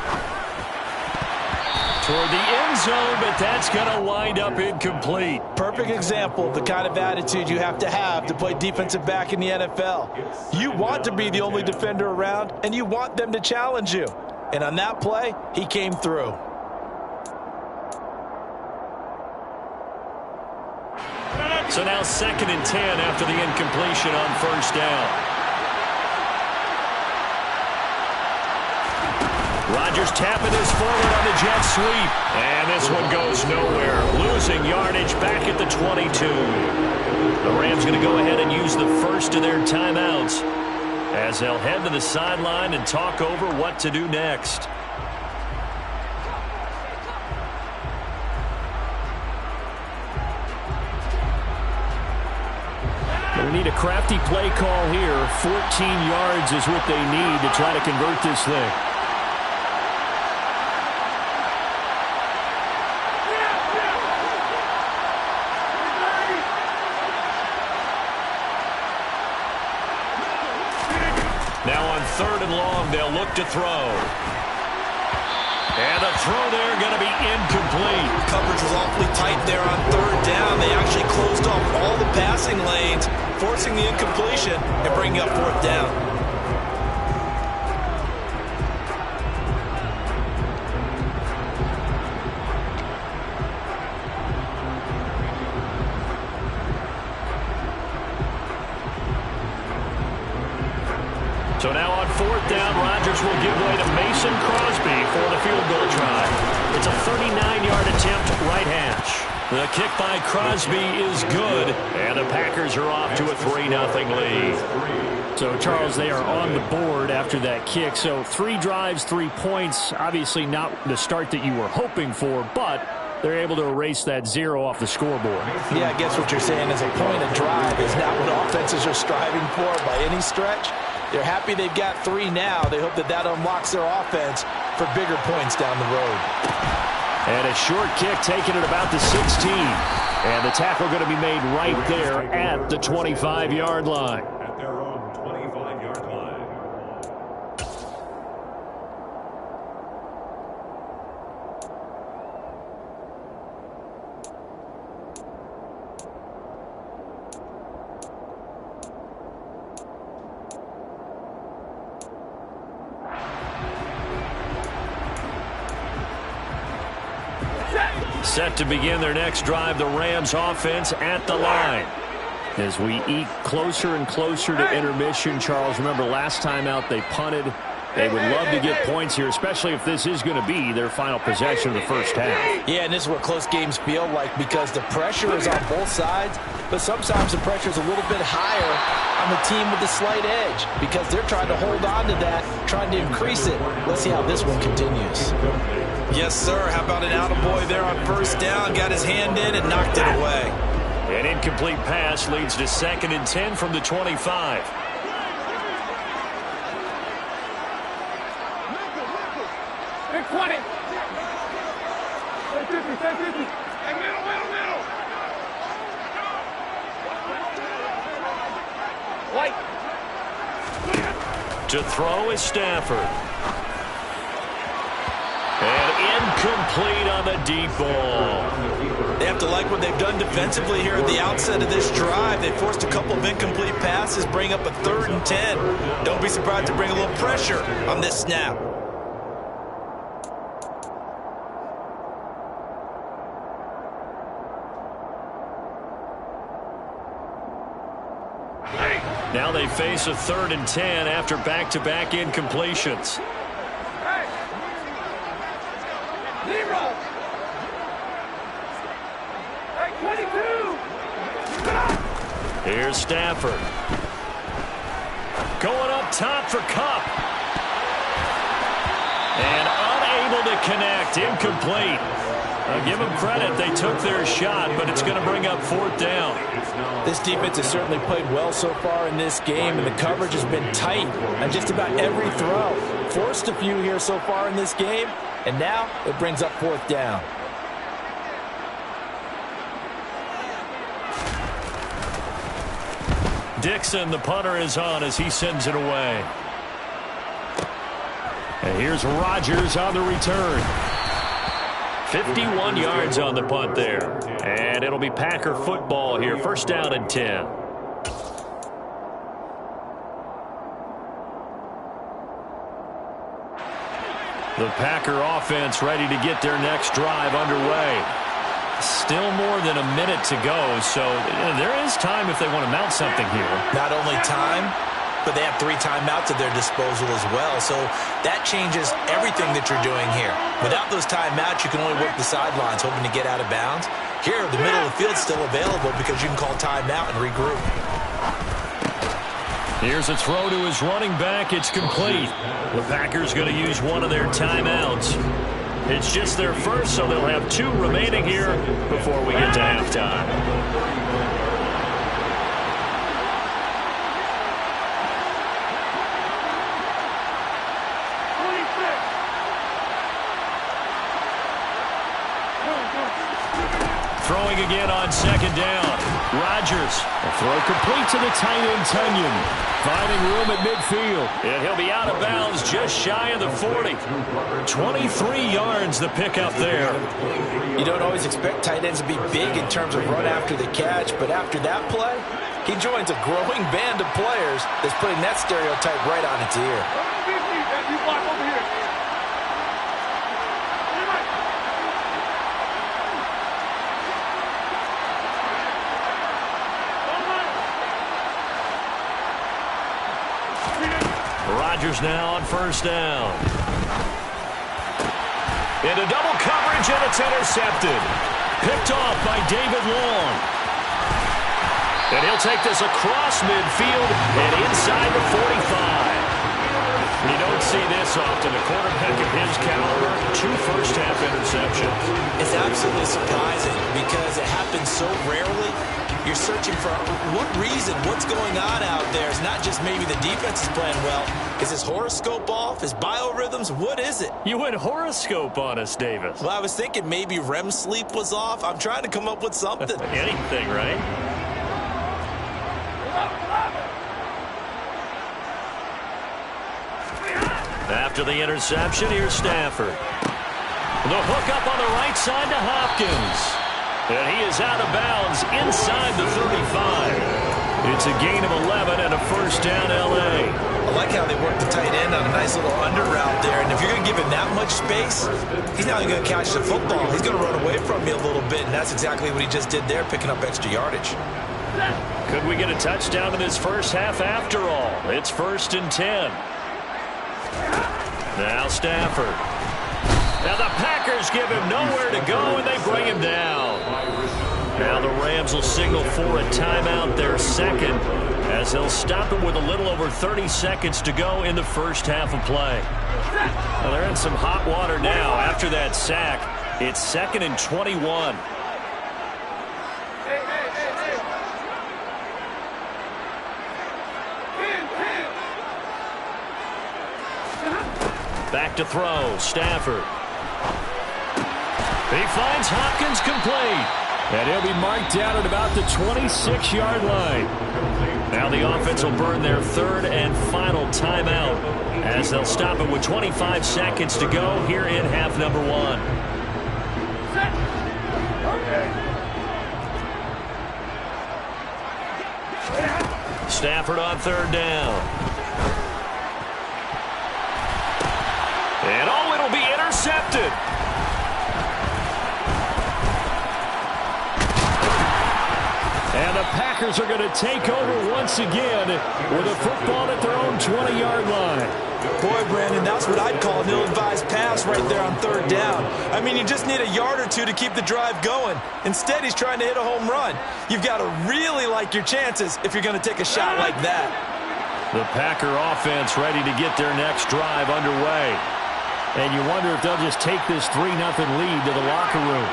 Toward the end zone, but that's going to wind up incomplete. Perfect example of the kind of attitude you have to play defensive back in the NFL. You want to be the only defender around, and you want them to challenge you. And on that play, he came through. So now 2nd and 10 after the incompletion on first down. Rodgers tapping this forward on the jet sweep. And this one goes nowhere. Losing yardage back at the 22. The Rams going to go ahead and use the first of their timeouts as they'll head to the sideline and talk over what to do next. We need a crafty play call here. 14 yards is what they need to try to convert this thing. Now on 3rd and long, they'll look to throw. And the throw there going to be incomplete. Coverage was awfully tight there on 3rd down. They actually closed off all the passing lanes, forcing the incompletion and bringing up 4th down. So now on 4th down, Rodgers will give way to Mason Crosby for the field goal try. It's a 39-yard attempt right hash. The kick by Crosby is good, and the Packers are off to a 3-0 lead. So, Charles, they are on the board after that kick. So 3 drives, 3 points. Obviously not the start that you were hoping for, but they're able to erase that 0 off the scoreboard. Yeah, I guess what you're saying is a point of drive is not what offenses are striving for by any stretch. They're happy they've got 3 now. They hope that that unlocks their offense for bigger points down the road. And a short kick taken at about the 16. And the tackle going to be made right there at the 25-yard line. At their own 25-yard line. Set to begin their next drive, the Rams offense at the line. As we eke closer and closer to intermission, Charles, remember last time out they punted. They would love to get points here, especially if this is going to be their final possession of the first half. Yeah, and this is what close games feel like because the pressure is on both sides, but sometimes the pressure is a little bit higher on the team with the slight edge because they're trying to hold on to that, trying to increase it. Let's see how this one continues. Yes, sir. How about an attaboy there on first down? Got his hand in and knocked it away. An incomplete pass leads to 2nd and 10 from the 25. Big 20. 10-50, 10-50. Hey, middle. White. To throw is Stafford. And incomplete on the deep ball. They have to like what they've done defensively here at the outset of this drive. They forced a couple of incomplete passes, bring up a 3rd and 10. Don't be surprised to bring a little pressure on this snap. Now they face a 3rd and 10 after back-to-back incompletions. Hey. Zero. Hey, 22. Here's Stafford. Going up top for Kupp. And unable to connect. Incomplete. Give them credit. They took their shot, but it's going to bring up 4th down. This defense has certainly played well so far in this game, and the coverage has been tight on just about every throw. Forced a few here so far in this game, and now it brings up 4th down. Dixon, the punter, is on as he sends it away. And here's Rodgers on the return. 51 yards on the punt there. And it'll be Packer football here. 1st down and 10. The Packer offense ready to get their next drive underway. Still more than a minute to go, so there is time if they want to mount something here. Not only time, but they have 3 timeouts at their disposal as well. So that changes everything that you're doing here. Without those timeouts, you can only work the sidelines, hoping to get out of bounds. Here, the middle of the field's still available because you can call timeout and regroup. Here's a throw to his running back. It's complete. The Packers going to use one of their timeouts. It's just their first, so they'll have 2 remaining here before we get to halftime. Throwing again on 2nd down. Rodgers. A throw complete to the tight end, Tunyon. Finding room at midfield. And he'll be out of bounds just shy of the 40. 23 yards the pickup there. You don't always expect tight ends to be big in terms of run after the catch, but after that play, he joins a growing band of players that's putting that stereotype right on its ear. You block over here. Rodgers now on 1st down. Into double coverage, and it's intercepted. Picked off by David Long. And he'll take this across midfield and inside the 45. You don't see this often. A quarterback of his caliber, 2 first-half interceptions. It's absolutely surprising because it happens so rarely. You're searching for what reason, what's going on out there. It's not just maybe the defense is playing well. Is his horoscope off? His biorhythms? What is it? You went horoscope on us, Davis. Well, I was thinking maybe REM sleep was off. I'm trying to come up with something. Anything, right? After the interception, here's Stafford. The hook up on the right side to Hopkins. And he is out of bounds inside the 35. It's a gain of 11 and a 1st down, L.A. I like how they work the tight end on a nice little under route there. And if you're going to give him that much space, he's not even going to catch the football. He's going to run away from me a little bit, and that's exactly what he just did there, picking up extra yardage. Could we get a touchdown in this first half after all? It's 1st and 10. Now Stafford. Now the Packers give him nowhere to go, and they bring him down. Now the Rams will signal for a timeout, their second, as they'll stop it with a little over 30 seconds to go in the first half of play. Well, they're in some hot water now after that sack. It's 2nd and 21. Back to throw, Stafford. He finds Hopkins complete. And he'll be marked down at about the 26-yard line. Now the offense will burn their 3rd and final timeout as they'll stop it with 25 seconds to go here in half number 1. Stafford on 3rd down. And oh, it'll be intercepted. And the Packers are going to take over once again with a football at their own 20-yard line. Boy, Brandon, that's what I'd call an ill-advised pass right there on 3rd down. I mean, you just need a yard or two to keep the drive going. Instead, he's trying to hit a home run. You've got to really like your chances if you're going to take a shot like that. The Packer offense ready to get their next drive underway. And you wonder if they'll just take this 3-0 lead to the locker room.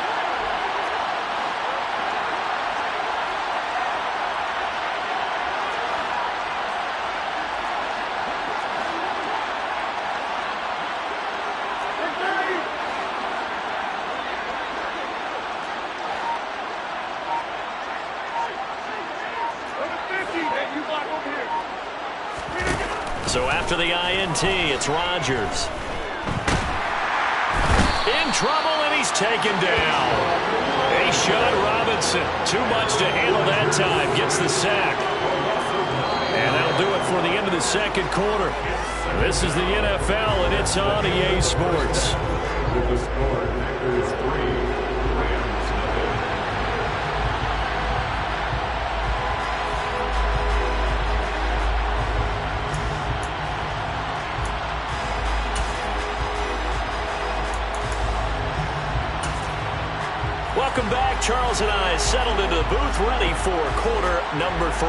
So after the INT, it's Rodgers. In trouble, and he's taken down. A-Shot Robinson. Too much to handle that time. Gets the sack. And that'll do it for the end of the second quarter. This is the NFL, and it's on EA Sports. With the score, Packers 3, Rams 0. Welcome back. Charles and I settled into the booth, ready for quarter number 3.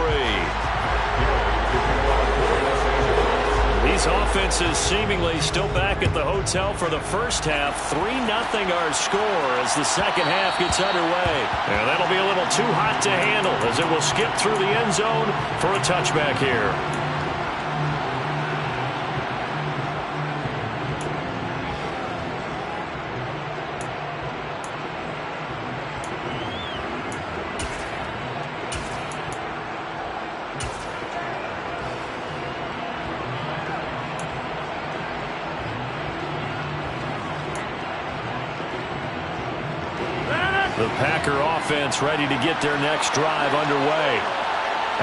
These offenses seemingly still back at the hotel for the first half. 3-0 our score as the second half gets underway. And that'll be a little too hot to handle as it will skip through the end zone for a touchback here. The Packer offense ready to get their next drive underway.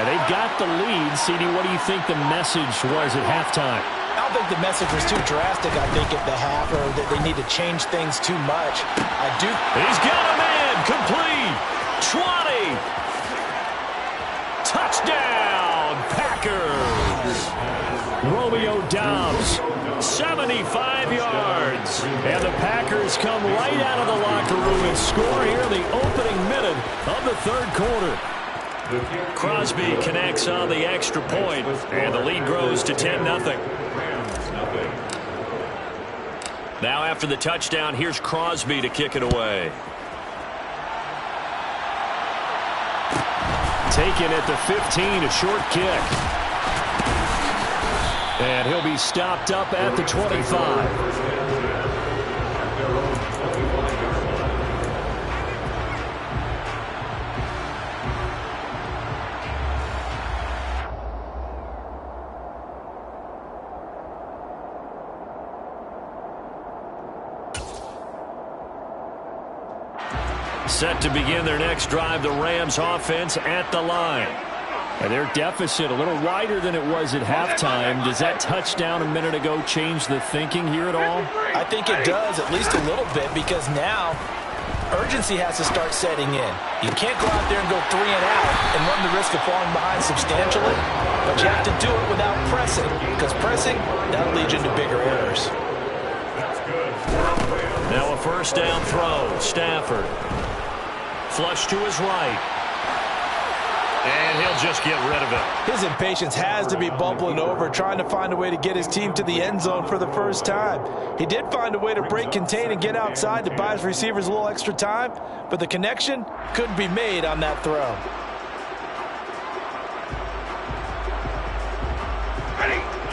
And they've got the lead. CD, what do you think the message was at halftime? I don't think the message was too drastic, I think, at the half, or that they need to change things too much. I do. He's got a man. Complete. 20. Touchdown, Packers. Romeo Doubs. 75 yards. And the Packers come right out of the locker room and score here in the opening minute of the third quarter. Crosby connects on the extra point, and the lead grows to 10-0. Now after the touchdown, here's Crosby to kick it away. Taken at the 15, a short kick. And he'll be stopped up at the 25. Set to begin their next drive, the Rams offense at the line. And their deficit a little wider than it was at halftime. Does that touchdown a minute ago change the thinking here at all? I think it does, at least a little bit, because now urgency has to start setting in. You can't go out there and go 3 and out and run the risk of falling behind substantially, but you have to do it without pressing, because pressing, that'll lead you into bigger errors. Now a first down throw. Stafford. Flush to his right. And he'll just get rid of it. His impatience has to be bubbling over, trying to find a way to get his team to the end zone for the first time. He did find a way to break contain and get outside to buy his receivers a little extra time, but the connection couldn't be made on that throw.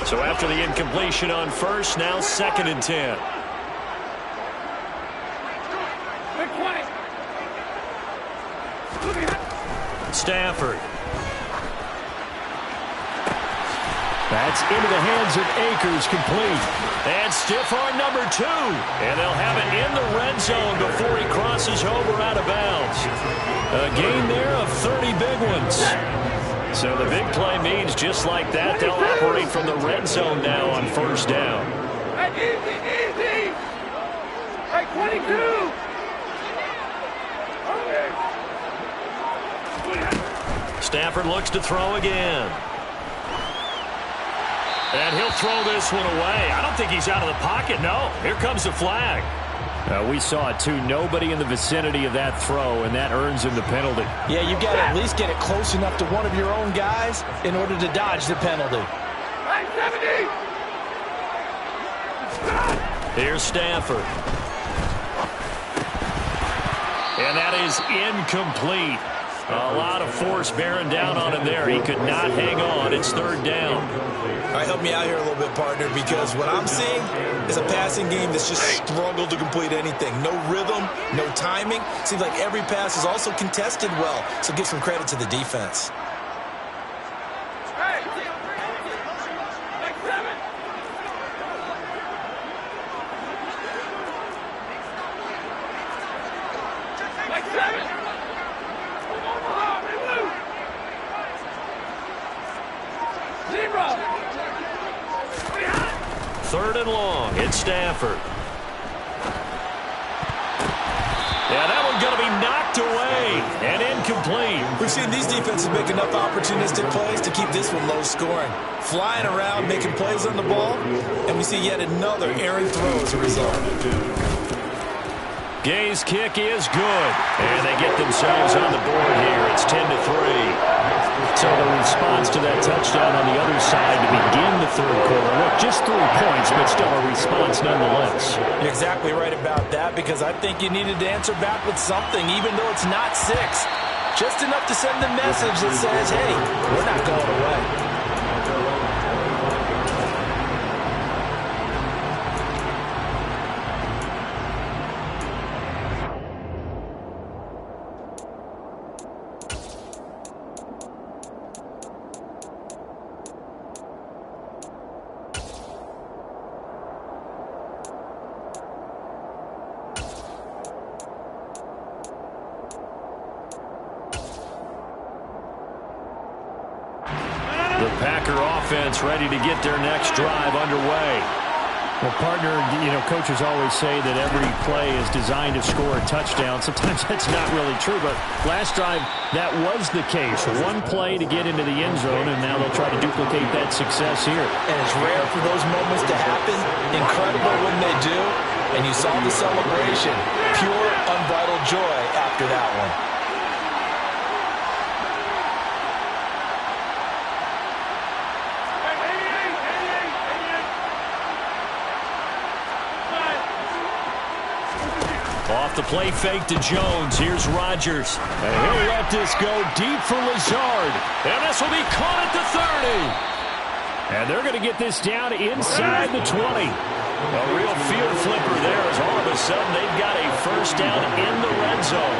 So after the incompletion on first, now 2nd and 10. Stafford. That's into the hands of Akers, complete. And stiff arm number 2. And they'll have it in the red zone before he crosses over out of bounds. A gain there of 30 big ones. So the big play means just like that, they'll operate from the red zone now on first down. Hey, easy! Hey, 22! Stafford looks to throw again. And he'll throw this one away. I don't think he's out of the pocket, no. Here comes the flag. We saw it too. Nobody in the vicinity of that throw, and that earns him the penalty. Yeah, you've got to at least get it close enough to one of your own guys in order to dodge the penalty. Hey, 70! Here's Stafford. And that is incomplete. A lot of force bearing down on him there. He could not hang on. It's 3rd down. All right, help me out here a little bit, partner, because what I'm seeing is a passing game that's just struggled to complete anything. No rhythm, no timing. Seems like every pass is also contested well, so give some credit to the defense. Hey! Like 7! Like 7! 3rd and long. It's Stafford. Yeah, that one's going to be knocked away and incomplete. We've seen these defenses make enough opportunistic plays to keep this one low scoring. Flying around, making plays on the ball, and we see yet another errant throw as a result. Gay's kick is good. And they get themselves on the board here. It's 10-3. So the response to that touchdown on the other side to begin the 3rd quarter. Look, just 3 points, but still a response nonetheless. You're exactly right about that, because I think you needed to answer back with something, even though it's not 6. Just enough to send the message that says, hey, we're not going away. The Packer offense ready to get their next drive underway. Well, partner, coaches always say that every play is designed to score a touchdown. Sometimes that's not really true, but last drive, that was the case. One play to get into the end zone, and now they'll try to duplicate that success here. And it's rare for those moments to happen. Incredible when they do. And you saw the celebration. Pure, unbridled joy after that one. Off the play fake to Jones. Here's Rodgers. And he'll let this go deep for Lazard. And this will be caught at the 30. And they're going to get this down inside the 20. A real field flipper there as all of a sudden they've got a first down in the red zone.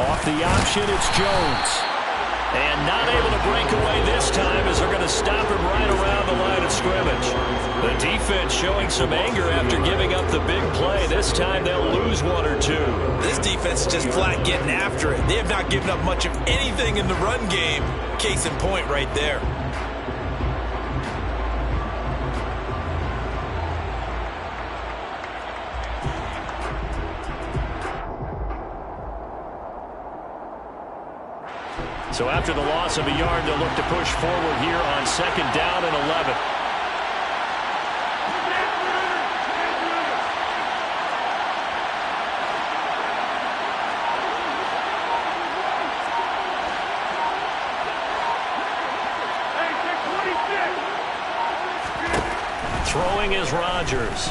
Off the option, it's Jones. And not able to break away this time as they're going to stop him right around the line of scrimmage. The defense showing some anger after giving up the big play. This time they'll lose one or two. This defense is just flat getting after it. They have not given up much of anything in the run game. Case in point right there. So after the loss of a yard, they'll look to push forward here on 2nd down and 11. Throwing is Rodgers.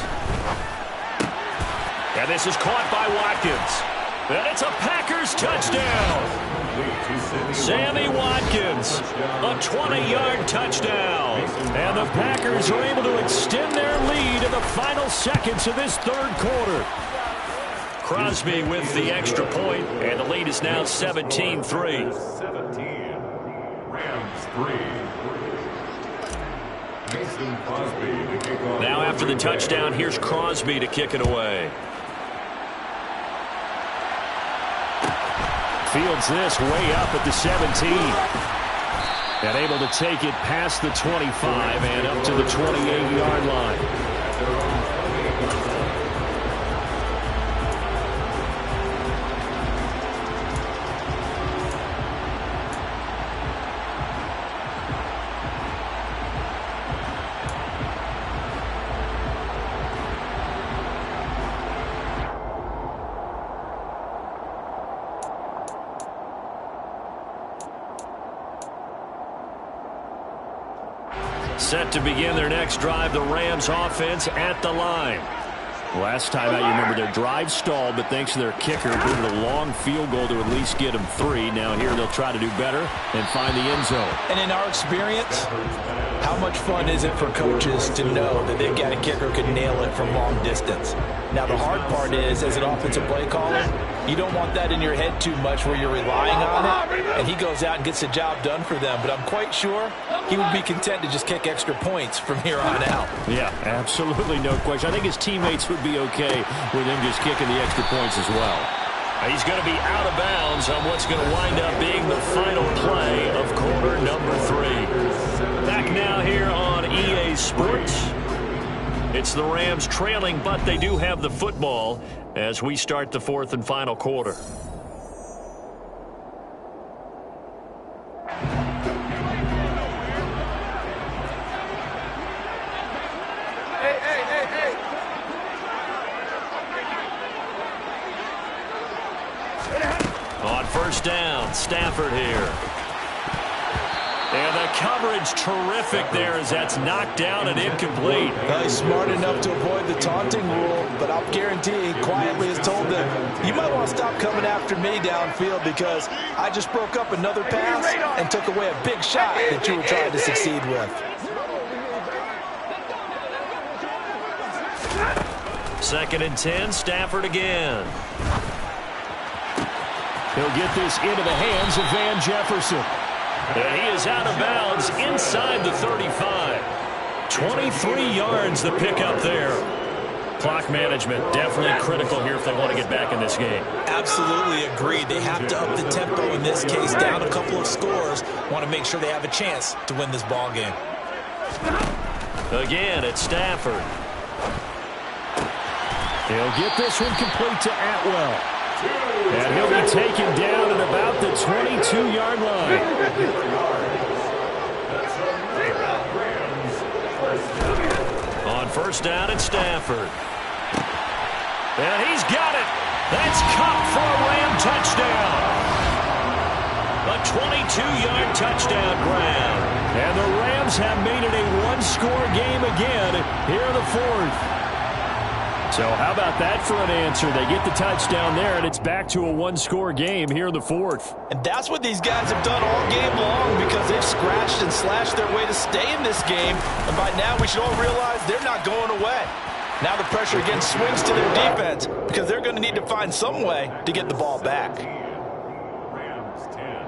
And this is caught by Watkins. And it's a Packers touchdown. Sammy Watkins, a 20-yard touchdown. And the Packers are able to extend their lead in the final seconds of this third quarter. Crosby with the extra point, and the lead is now 17-3. 17. Rams 3. Mason Crosby to kick off. Now after the touchdown, here's Crosby to kick it away. Fields this way up at the 17. And able to take it past the 25 and up to the 28-yard line. Set to begin their next drive, the Rams offense at the line. Last time out, you remember their drive stalled, but thanks to their kicker, booted a long field goal to at least get them 3. Now here they'll try to do better and find the end zone. And in our experience, how much fun is it for coaches to know that they've got a kicker who can nail it from long distance? Now the hard part is, as an offensive play caller, you don't want that in your head too much where you're relying on it, and he goes out and gets the job done for them. But I'm quite sure he would be content to just kick extra points from here on out. Yeah, absolutely no question. I think his teammates would be okay with him just kicking the extra points as well. He's going to be out of bounds on what's going to wind up being the final play of quarter number 3. Back now here on EA Sports. It's the Rams trailing, but they do have the football as we start the 4th and final quarter. On 1st down, Stafford here. And the coverage terrific there as that's knocked down and incomplete. Well, he's smart enough to avoid the taunting rule, but I'll guarantee he quietly has told them, you might want to stop coming after me downfield because I just broke up another pass and took away a big shot that you were trying to succeed with. 2nd and 10, Stafford again. He'll get this into the hands of Van Jefferson. And he is out of bounds inside the 35. 23 yards the pickup there. Clock management definitely critical here if they want to get back in this game. Absolutely agreed. They have to up the tempo in this case, down a couple of scores. Want to make sure they have a chance to win this ball game. Again, it's Stafford. He'll get this one complete to Atwell. And he'll be taken down at about the 22-yard line. On 1st down, it's Stafford. And he's got it. That's Cup for a Ram touchdown. A 22-yard touchdown grab. And the Rams have made it a one-score game again here in the 4th. So how about that for an answer? They get the touchdown there, and it's back to a one-score game here in the 4th. And that's what these guys have done all game long because they've scratched and slashed their way to stay in this game. And by now, we should all realize they're not going away. Now the pressure again swings to their defense because they're going to need to find some way to get the ball back. Rams 10.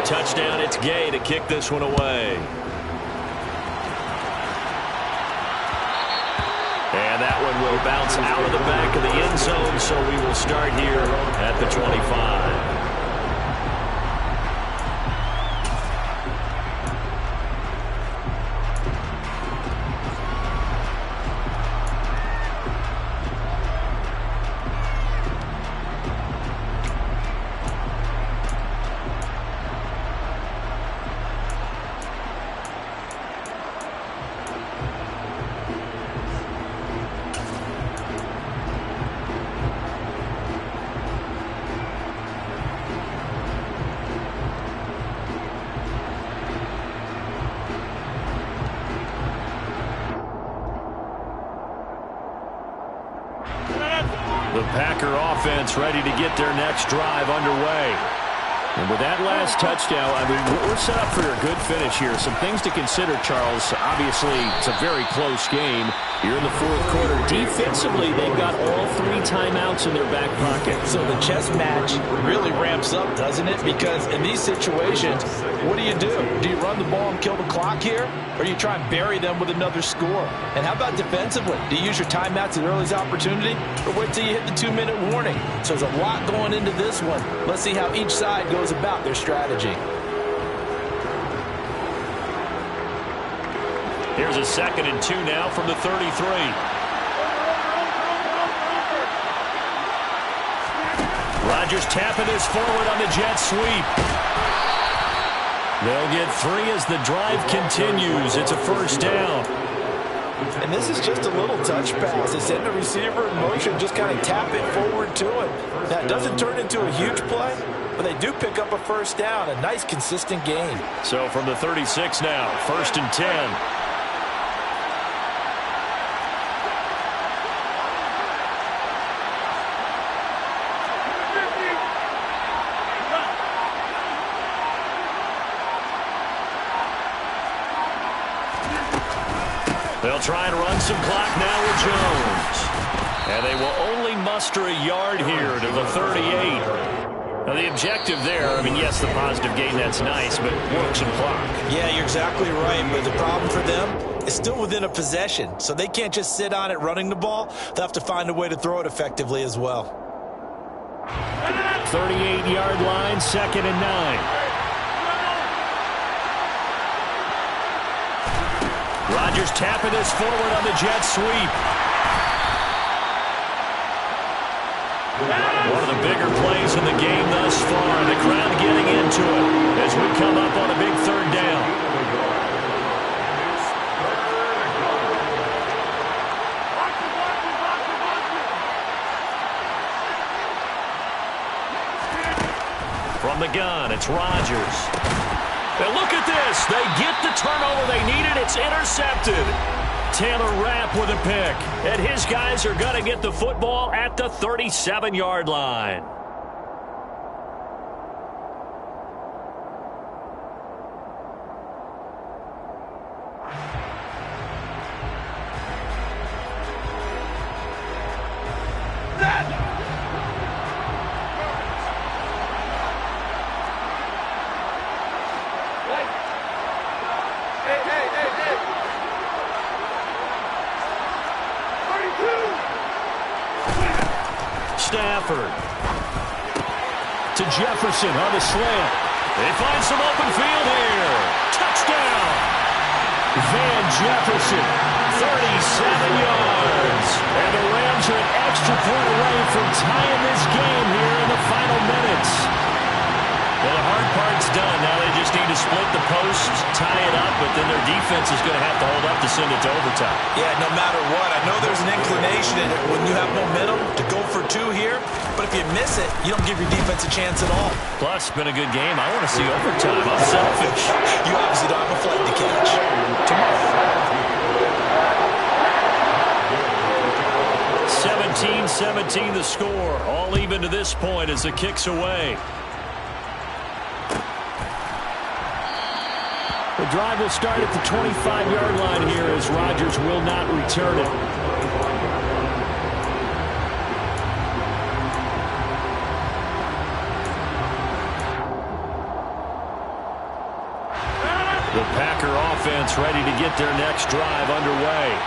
touchdown. It's Gay to kick this one away. And that one will bounce out of the back of the end zone, so we will start here at the 25. The Packer offense ready to get their next drive underway. And with that last touchdown, I mean, we're set up for a good finish here. Some things to consider, Charles. Obviously, it's a very close game. You're in the fourth quarter. Defensively, they've got all 3 timeouts in their back pocket. So the chess match really ramps up, doesn't it? Because in these situations, what do? Do you run the ball and kill the clock here? Or do you try and bury them with another score? And how about defensively? Do you use your timeouts at early's opportunity? Or wait till you hit the 2-minute warning? So there's a lot going into this one. Let's see how each side goes about their strategy. Here's a 2nd and 2 now from the 33. Rodgers tapping this forward on the jet sweep. They'll get 3 as the drive continues. It's a first down. And this is just a little touch pass. They send the receiver in motion, just kind of tap it forward to him. Now, it doesn't turn into a huge play, but they do pick up a first down. A nice, consistent game. So from the 36 now, 1st and 10. They'll try and run some clock now with Jones. And they will only muster a yard here to the 38. Now, the objective there, I mean, yes, the positive gain, that's nice, but work some clock. Yeah, you're exactly right, but the problem for them is still within a possession, so they can't just sit on it running the ball. They'll have to find a way to throw it effectively as well. 38-yard line, 2nd and 9. Rodgers tapping this forward on the jet sweep. One of the bigger plays in the game thus far. The crowd getting into it as we come up on a big 3rd down. From the gun, it's Rodgers. And look at this. They get the turnover they needed. It's intercepted. Taylor Rapp with a pick. And his guys are going to get the football at the 37-yard line. Stafford to Jefferson on the slant. They find some open field here. Touchdown. Van Jefferson, 37 yards. And the Rams are an extra point away from tying this game here in the final minutes. Well, the hard part's done. Now they just need to split the post, tie it up, but then their defense is going to have to hold up to send it to overtime. Yeah, no matter what, I know there's an inclination in it when you have momentum to go for 2 here, but if you miss it, you don't give your defense a chance at all. Plus, it's been a good game. I want to see overtime. I'm selfish. You obviously don't have a flight to catch. Tomorrow. 17-17 the score. All even to this point as the kick's away. The drive will start at the 25-yard line here as Rodgers will not return it. offense ready to get their next drive underway.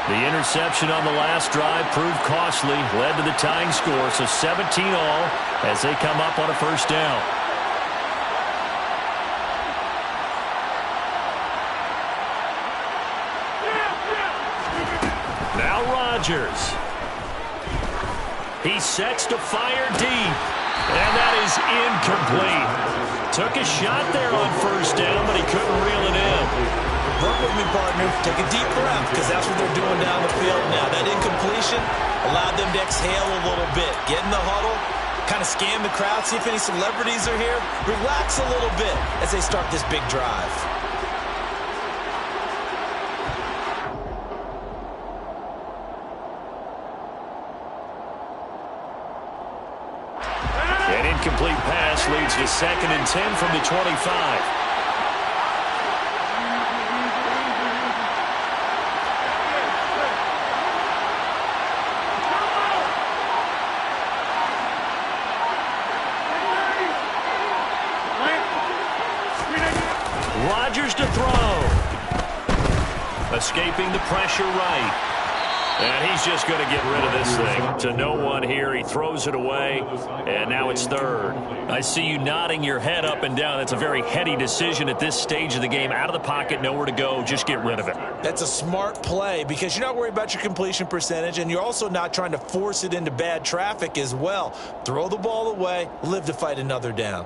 The interception on the last drive proved costly, led to the tying score, so 17 all as they come up on a first down. Now Rodgers. He sets to fire deep, and that is incomplete. Took a shot there on first down, but he couldn't reel it in. Work with me, partner. Take a deep breath, because that's what they're doing down the field now. That incompletion allowed them to exhale a little bit. Get in the huddle, kind of scan the crowd, see if any celebrities are here. Relax a little bit as they start this big drive. An incomplete pass leads to 2nd and 10 from the 25. Rodgers to throw. Escaping the pressure right. And he's just going to get rid of this thing. To no one here. He throws it away, and now it's 3rd. I see you nodding your head up and down. That's a very heady decision at this stage of the game. Out of the pocket, nowhere to go. Just get rid of it. That's a smart play because you're not worried about your completion percentage, and you're also not trying to force it into bad traffic as well. Throw the ball away, live to fight another down.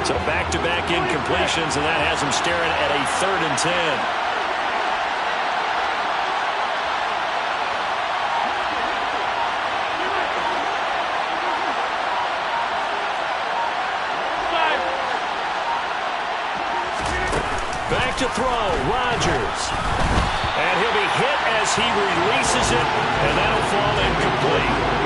So back-to-back incompletions, and that has him staring at a 3rd and 10. Back to throw, Rodgers. And he'll be hit as he releases it, and that'll fall incomplete.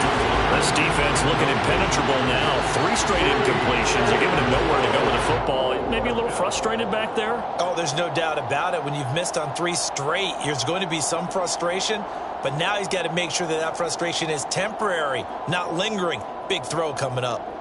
This defense looking impenetrable now. 3 straight incompletions. They're giving him nowhere to go with the football. Maybe a little frustrated back there? Oh, there's no doubt about it. When you've missed on 3 straight, there's going to be some frustration. But now he's got to make sure that that frustration is temporary, not lingering. Big throw coming up.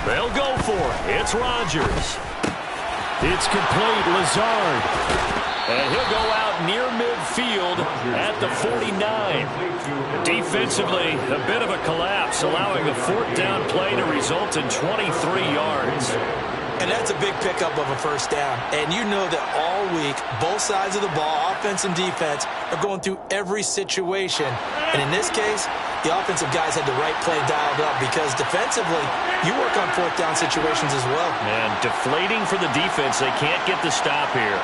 They'll go for it. It's Rodgers. It's complete. Lazard. And he'll go out near midfield at the 49. Defensively, a bit of a collapse, allowing a 4th down play to result in 23 yards. And that's a big pickup of a first down. And you know that all week, both sides of the ball, offense and defense, are going through every situation. And in this case, the offensive guys had the right play dialed up because defensively, you work on 4th down situations as well. And deflating for the defense. They can't get the stop here.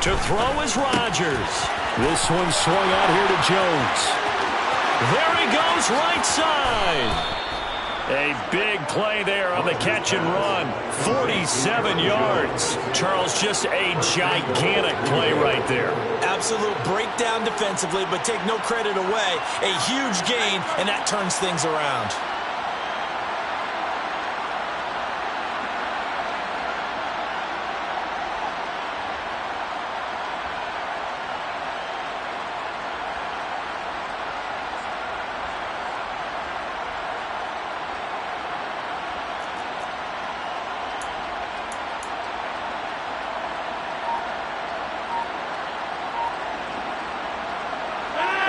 To throw is Rodgers. This one swung out here to Jones. There he goes, right side. A big play there on the catch and run. 47 yards. Charles, just a gigantic play right there. Absolute breakdown defensively, but take no credit away. A huge gain, and that turns things around.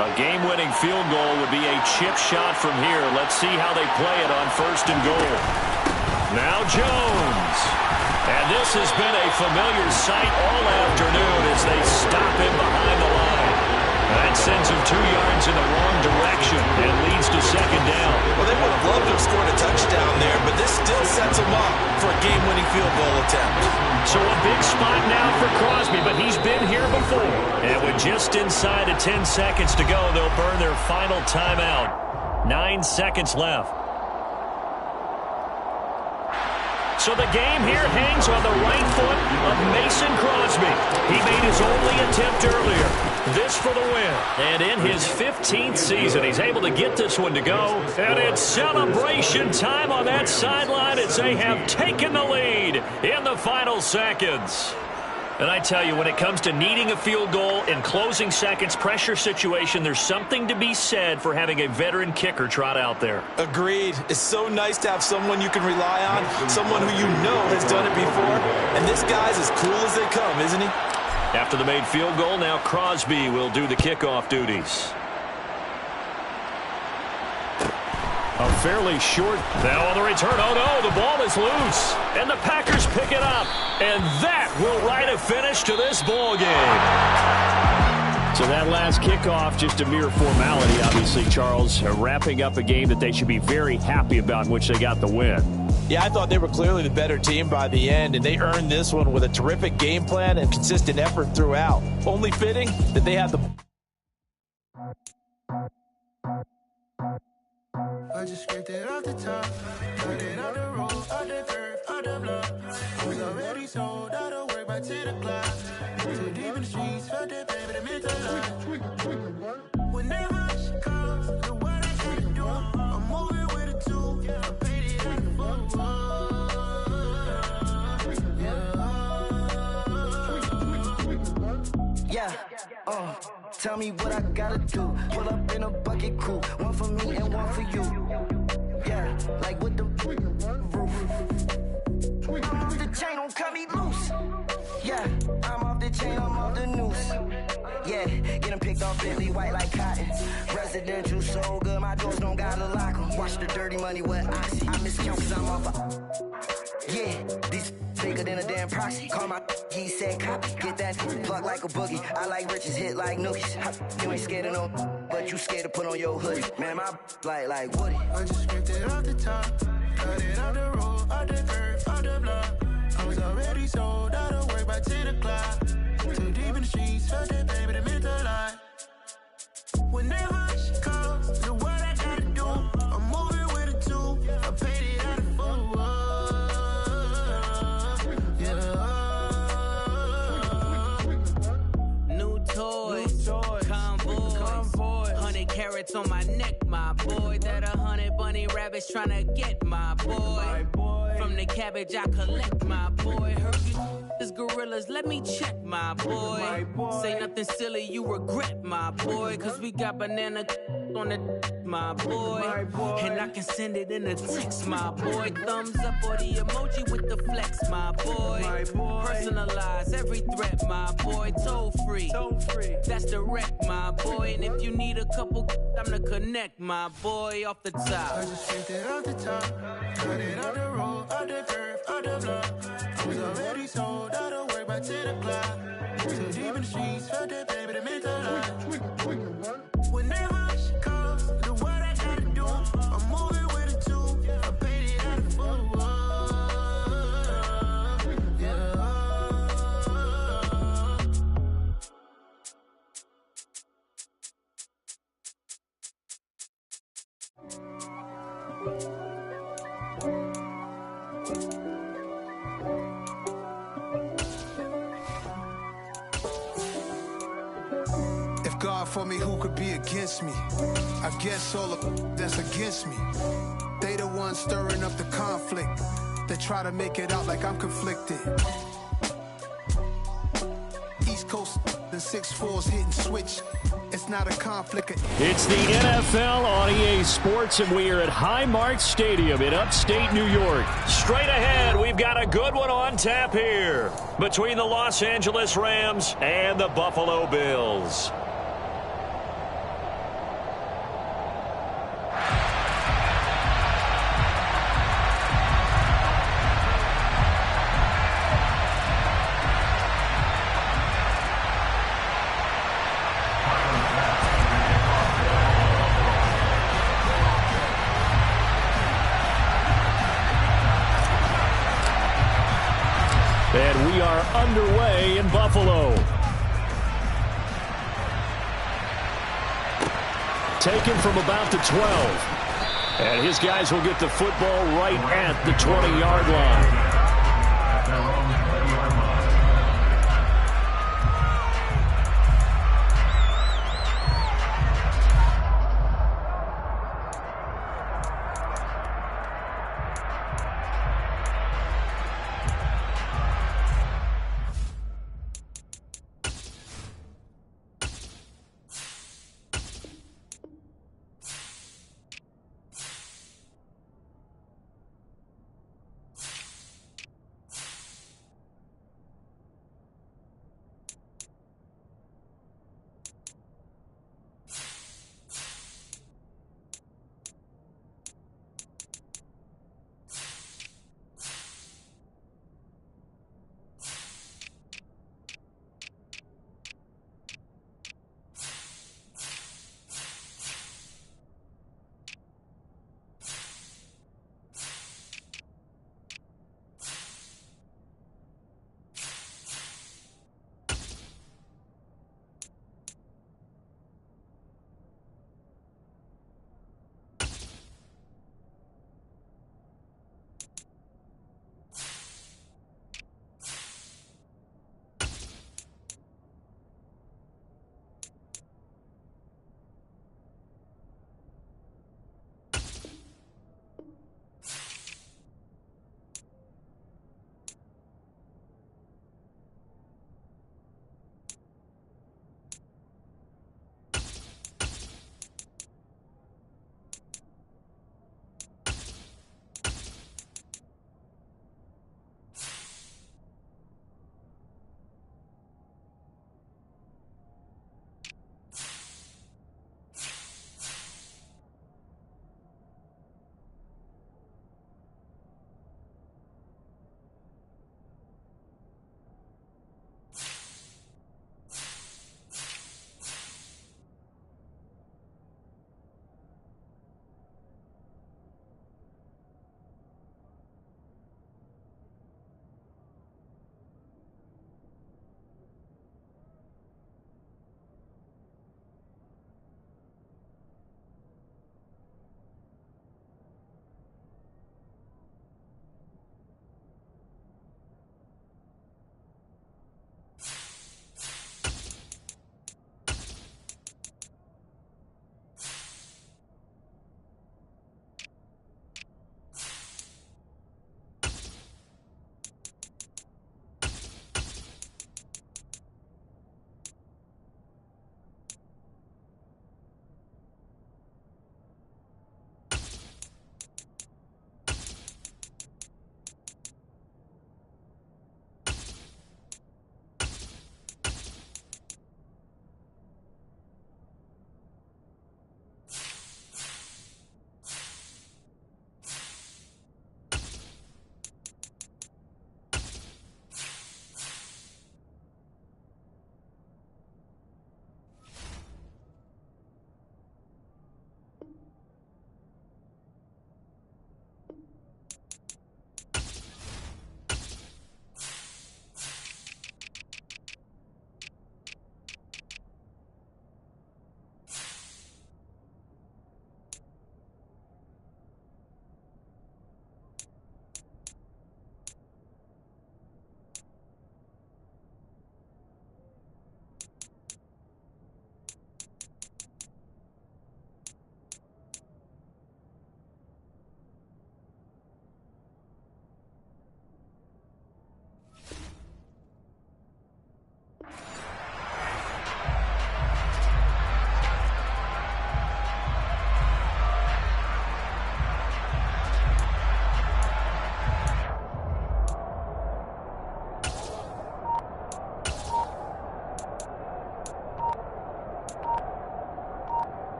A game-winning field goal would be a chip shot from here. Let's see how they play it on 1st and goal. Now Jones. And this has been a familiar sight all afternoon as they stop him behind the line. That sends him 2 yards in the wrong direction and leads to second down. Well, they would have loved to have scored a touchdown there, but this still sets them up for a game-winning field goal attempt. So a big spot now for Crosby, but he's been here before. And with just inside of 10 seconds to go, they'll burn their final timeout. 9 seconds left. So the game here hangs on the right foot of Mason Crosby. He made his only attempt earlier. This for the win. And in his 15th season, he's able to get this one to go. And it's celebration time on that sideline as they have taken the lead in the final seconds. And I tell you, when it comes to needing a field goal in closing seconds, pressure situation, there's something to be said for having a veteran kicker trot out there. Agreed. It's so nice to have someone you can rely on, someone who you know has done it before. And this guy's as cool as they come, isn't he? After the made field goal, now Crosby will do the kickoff duties. A fairly short. Now on the return. Oh, no, the ball is loose. And the Packers pick it up. And that will write a finish to this ball game. So that last kickoff, just a mere formality, obviously, Charles, wrapping up a game that they should be very happy about, in which they got the win. Yeah, I thought they were clearly the better team by the end, and they earned this one with a terrific game plan and consistent effort throughout. Only fitting that they had the... I just scraped it off the top, cut it on the road, on the curve, on the block. I was already sold out of work by 10 o'clock. Too deep in the streets, felt that baby, the mental lie. Whenever she calls, the what I gotta do, I'm moving with a two. I paid it out the book. Yeah, tell me what I gotta do. Pull up in a bucket crew, one for me and one for you. Yeah, like with the roof. I'm off the chain, don't cut me loose. Yeah, I'm off the chain, I'm off the noose. Yeah, get them picked off Bentley, white like cotton. Residential so good, my doors don't gotta lock them. Watch the dirty money with oxy. I miscount cause I'm off yeah, these bigger than a damn proxy. Call my he said copy. Get that plug like a boogie. I like riches, hit like nookies. You ain't scared of no, but you scared to put on your hoodie. Man, my like Woody. I just scraped it off the top, cut it on the road, on the curve, on the block. I was already sold out of work by 10 o'clock. Too deep in the streets, felt that baby, the mental lie. Whenever she calls, the what I gotta do, I'm moving with a two. I paid it out of full. Convoy, 100 carats on my neck, my boy. That 100 bunny rabbits tryna get my boy. From the cabbage I collect, my boy. Heard you is gorillas, let me check, my boy. Say nothing silly, you regret, my boy. Cause we got banana on the my boy. And I can send it in a text, my boy. Thumbs up or the emoji with the flex, my boy. Personalize every threat, my boy. Toll free. That's direct, my boy. And if you need a couple, I'm to connect, my boy, off the top. I just scraped it off the top, cut it on the road, on the curve, on the block. I was already sold out of work by 10 o'clock. Too deep in the streets, felt that baby, the mental lie. Whenever she calls, the what I gotta do, I'm moving with a two. I paid it out of full. God for me, who could be against me? I guess all of that's against me. They the ones stirring up the conflict. They try to make it out like I'm conflicted. East Coast, the 6'4's hitting switch. It's not a conflict. It's the NFL on EA Sports, and we are at Highmark Stadium in upstate New York. Straight ahead, we've got a good one on tap here between the Los Angeles Rams and the Buffalo Bills. underway in Buffalo. Taken from about the 12. And his guys will get the football right at the 20-yard line.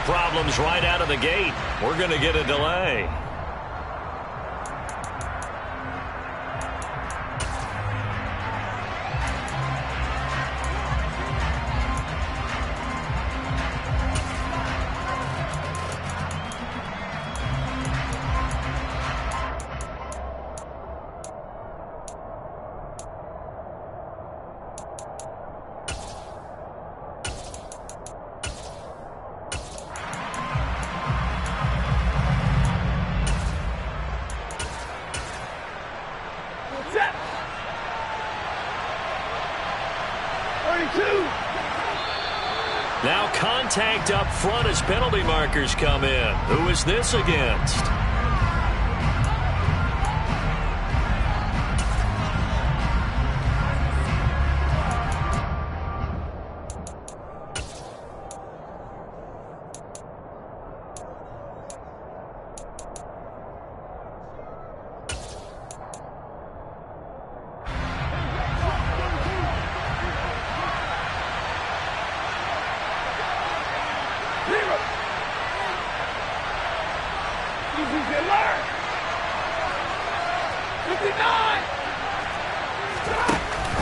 problems right out of the gate. We're going to get a delay. Now contact up front as penalty markers come in. Who is this against?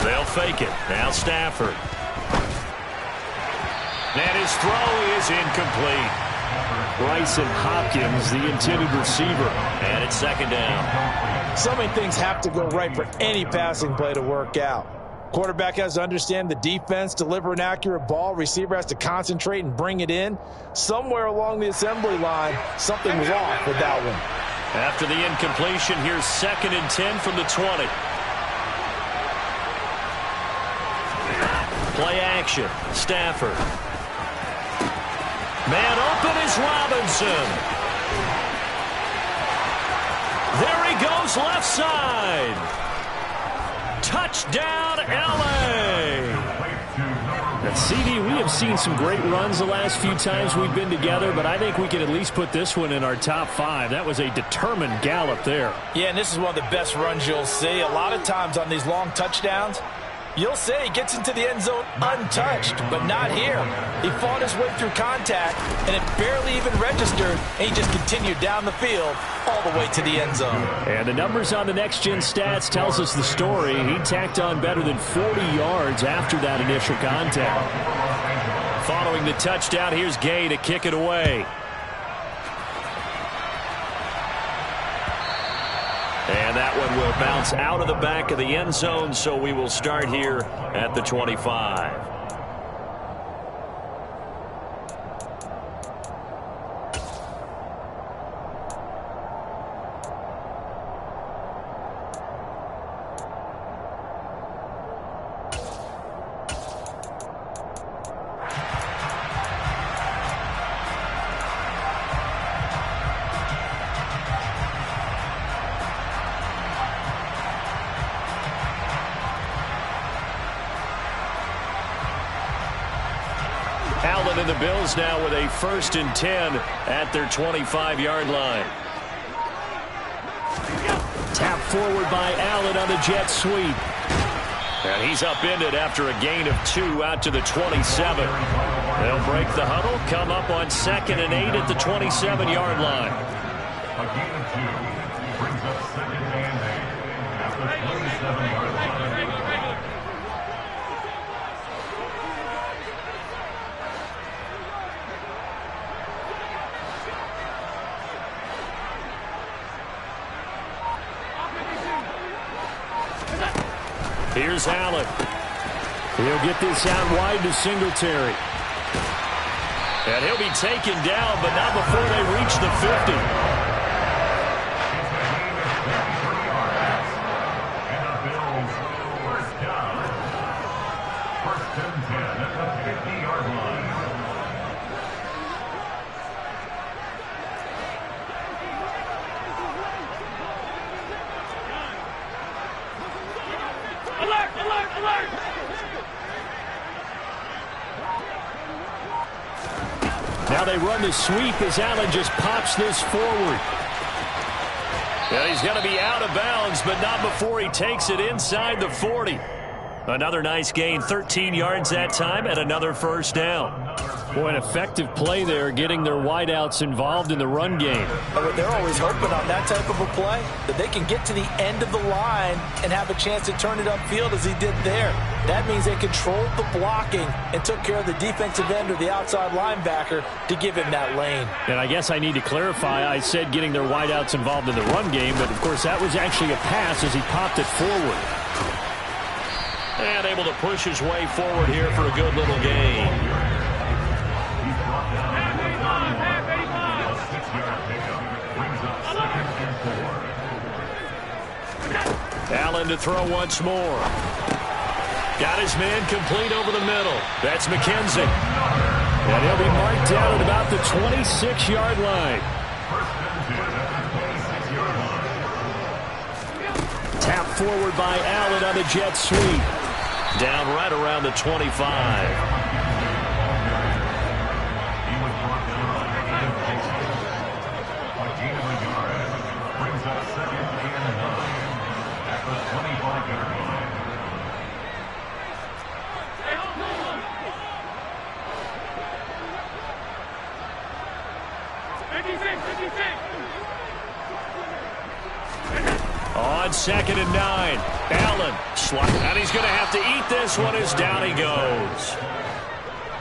They'll fake it. Now Stafford. And his throw is incomplete. Bryson Hopkins, the intended receiver. And it's second down. So many things have to go right for any passing play to work out. Quarterback has to understand the defense, deliver an accurate ball. Receiver has to concentrate and bring it in. Somewhere along the assembly line, something was off with that one. After the incompletion, here's 2nd and 10 from the 20. Play action. Stafford. Man open is Robinson. There he goes left side. Touchdown, L.A. At CD, we have seen some great runs the last few times we've been together, but I think we can at least put this one in our top 5. That was a determined gallop there. Yeah, and this is one of the best runs you'll see. A lot of times on these long touchdowns, you'll say he gets into the end zone untouched, but not here. He fought his way through contact, and it barely even registered, and he just continued down the field all the way to the end zone. And the numbers on the next-gen stats tells us the story. He tacked on better than 40 yards after that initial contact. Following the touchdown, here's Gay to kick it away. And that one will bounce out of the back of the end zone, so we will start here at the 25. Allen and the Bills now with a 1st and 10 at their 25-yard line. Tap forward by Allen on the jet sweep. And he's upended after a gain of 2 out to the 27. They'll break the huddle, come up on 2nd and 8 at the 27-yard line. A gain of 2 brings up 2nd and 8 at the 27-yard line. Here's Allen. He'll get this out wide to Singletary. And he'll be taken down, but not before they reach the 50. And the Bills first down. 1st and 10 at the 50-yard line. Alert! Alert! Alert! Now they run the sweep as Allen just pops this forward. Yeah, he's going to be out of bounds, but not before he takes it inside the 40. Another nice gain, 13 yards that time, and another 1st down. Boy, an effective play there, getting their wideouts involved in the run game. They're always hoping on that type of a play that they can get to the end of the line and have a chance to turn it upfield as he did there. That means they controlled the blocking and took care of the defensive end or the outside linebacker to give him that lane. And I guess I need to clarify, I said getting their wideouts involved in the run game, but of course that was actually a pass as he popped it forward. And able to push his way forward here for a good little gain. Allen to throw once more. Got his man complete over the middle. That's McKenzie. And he'll be marked down at about the 26-yard line. Tap forward by Allen on the jet sweep. Down right around the 25. On 2nd and 9, Allen, and he's going to have to eat this one as down he goes.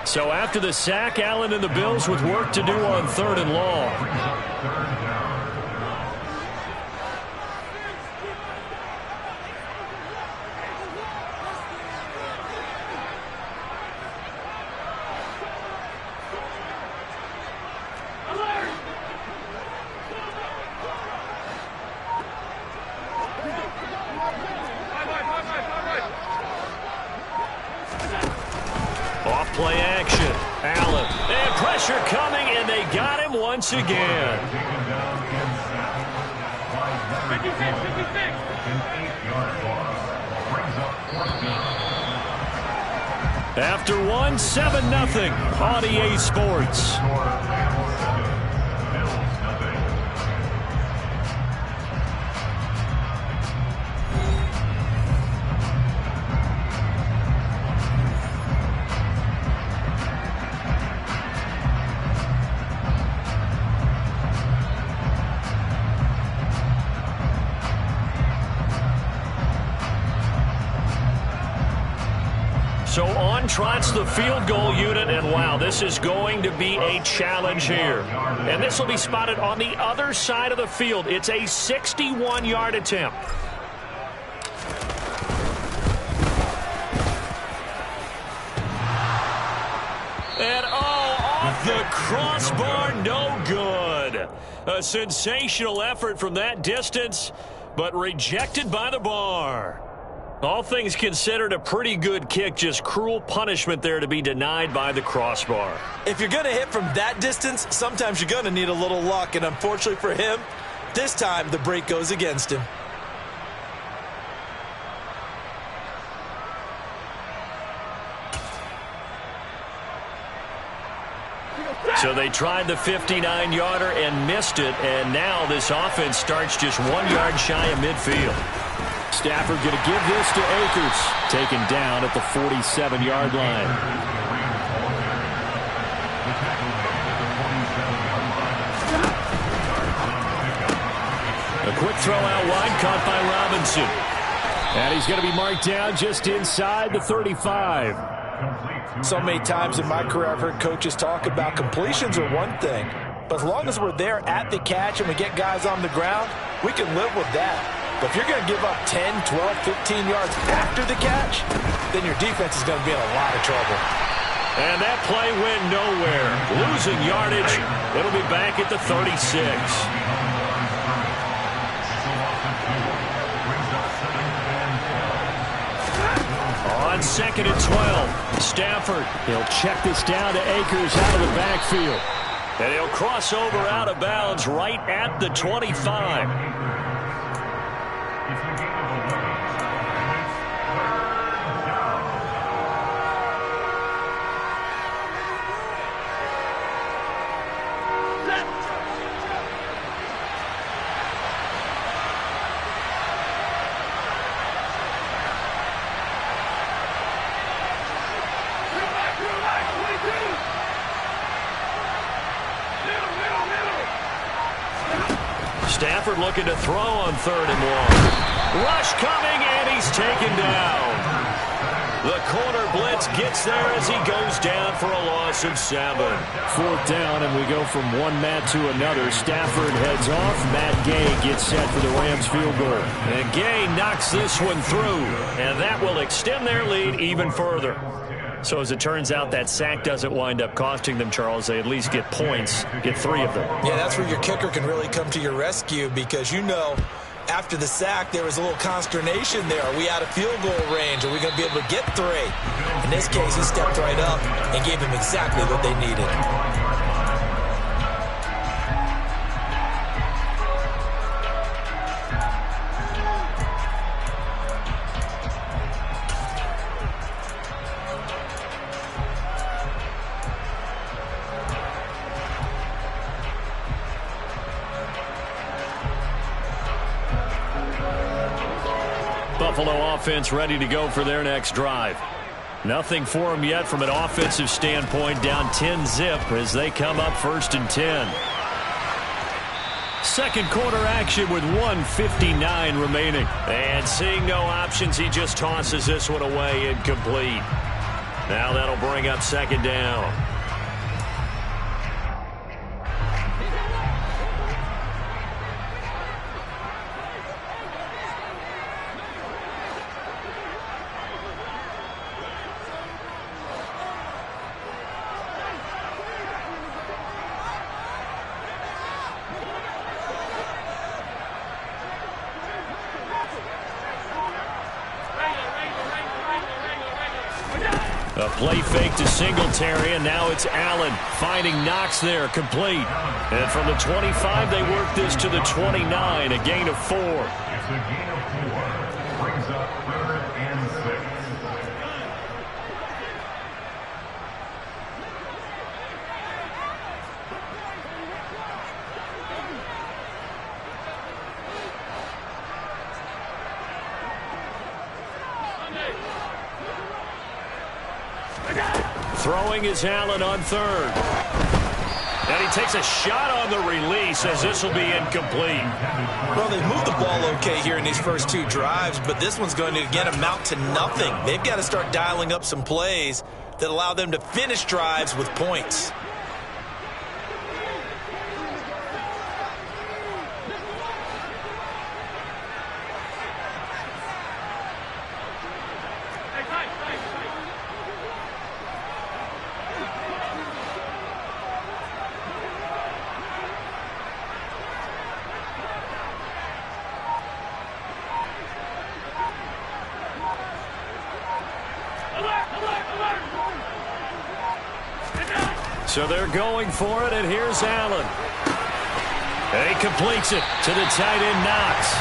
So after the sack, Allen and the Bills with work to do on 3rd and long. Play action. Allen. And pressure coming, and they got him once again. After one, 7-0 on EA Sports. So on trots the field goal unit, and wow, this is going to be a challenge here. And this will be spotted on the other side of the field. It's a 61-yard attempt. And off the crossbar, no good. A sensational effort from that distance, but rejected by the bar. All things considered, a pretty good kick, just cruel punishment there to be denied by the crossbar. If you're going to hit from that distance, sometimes you're going to need a little luck, and unfortunately for him, this time the break goes against him. So they tried the 59-yarder and missed it, and now this offense starts just 1 yard shy of midfield. Stafford going to give this to Akers. Taken down at the 47-yard line. A quick throw out wide, caught by Robinson. And he's going to be marked down just inside the 35. So many times in my career I've heard coaches talk about completions are one thing, but as long as we're there at the catch and we get guys on the ground, we can live with that. But if you're going to give up 10, 12, 15 yards after the catch, then your defense is going to be in a lot of trouble. And that play went nowhere. Losing yardage. It'll be back at the 36. On 2nd and 12, Stafford. He'll check this down to Akers out of the backfield. And he'll cross over out of bounds right at the 25. looking to throw on 3rd and 1. Rush coming, and he's taken down. The corner blitz gets there as he goes down for a loss of 7. 4th down, and we go from one Matt to another. Stafford heads off. Matt Gay gets set for the Rams field goal. And Gay knocks this one through, and that will extend their lead even further. So as it turns out, that sack doesn't wind up costing them, Charles. They at least get points, get 3 of them. Yeah, that's where your kicker can really come to your rescue because, you know, after the sack, there was a little consternation there. Are we out of field goal range? Are we going to be able to get 3? In this case, he stepped right up and gave them exactly what they needed. Buffalo offense ready to go for their next drive. Nothing for them yet from an offensive standpoint, down 10-zip as they come up 1st and 10. Second quarter action with 1:59 remaining. And seeing no options, he just tosses this one away incomplete. Now that'll bring up 2nd down. A play fake to Singletary, and now it's Allen finding Knox there, complete. And from the 25, they work this to the 29, a gain of 4. It's a gain of 4. Brings up 3rd and 6. Throwing is Allen on 3rd. And he takes a shot on the release as this will be incomplete. Well, they've moved the ball okay here in these first 2 drives, but this one's going to, again, amount to nothing. They've got to start dialing up some plays that allow them to finish drives with points. So they're going for it, and here's Allen. And he completes it to the tight end, Knox.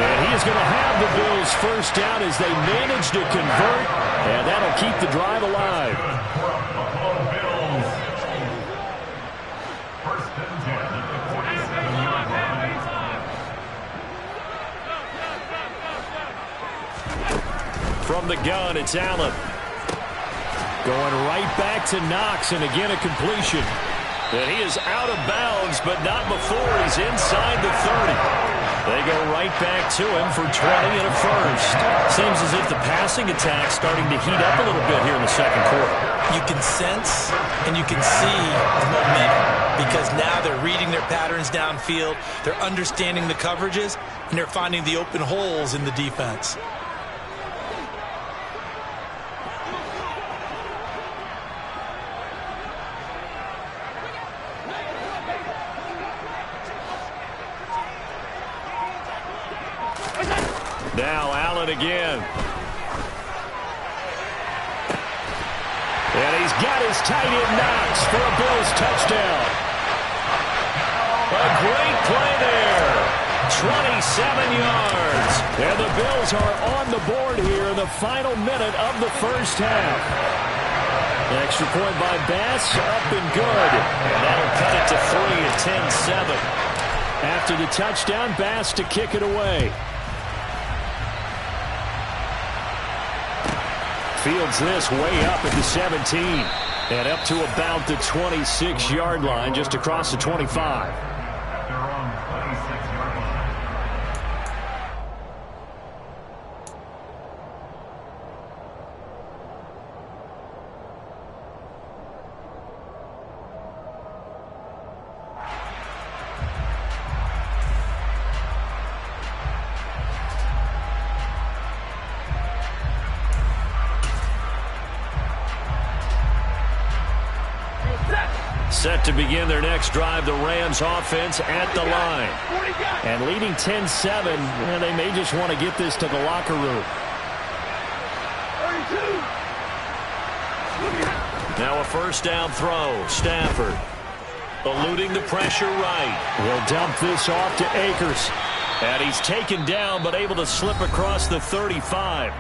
And he is going to have the Bills first down as they manage to convert, and that'll keep the drive alive. From the gun, it's Allen. Going right back to Knox, and again a completion. And he is out of bounds, but not before he's inside the 30. They go right back to him for 20 and a first. Seems as if the passing attack's starting to heat up a little bit here in the second quarter. You can sense and you can see the momentum because now they're reading their patterns downfield, they're understanding the coverages, and they're finding the open holes in the defense. Now Allen again. And he's got his tight end Knox for a Bills touchdown. A great play there. 27 yards. And the Bills are on the board here in the final minute of the first half. An extra point by Bass, up and good. And that'll cut it to 3 at 10-7. After the touchdown, Bass to kick it away. Fields this way up at the 17 and up to about the 26-yard line, just across the 25. They're on 26-yard line. Set to begin their next drive, the Rams offense at the line. And leading 10-7, they may just want to get this to the locker room. Now a first down throw. Stafford eluding the pressure right. He'll dump this off to Akers. And he's taken down but able to slip across the 35.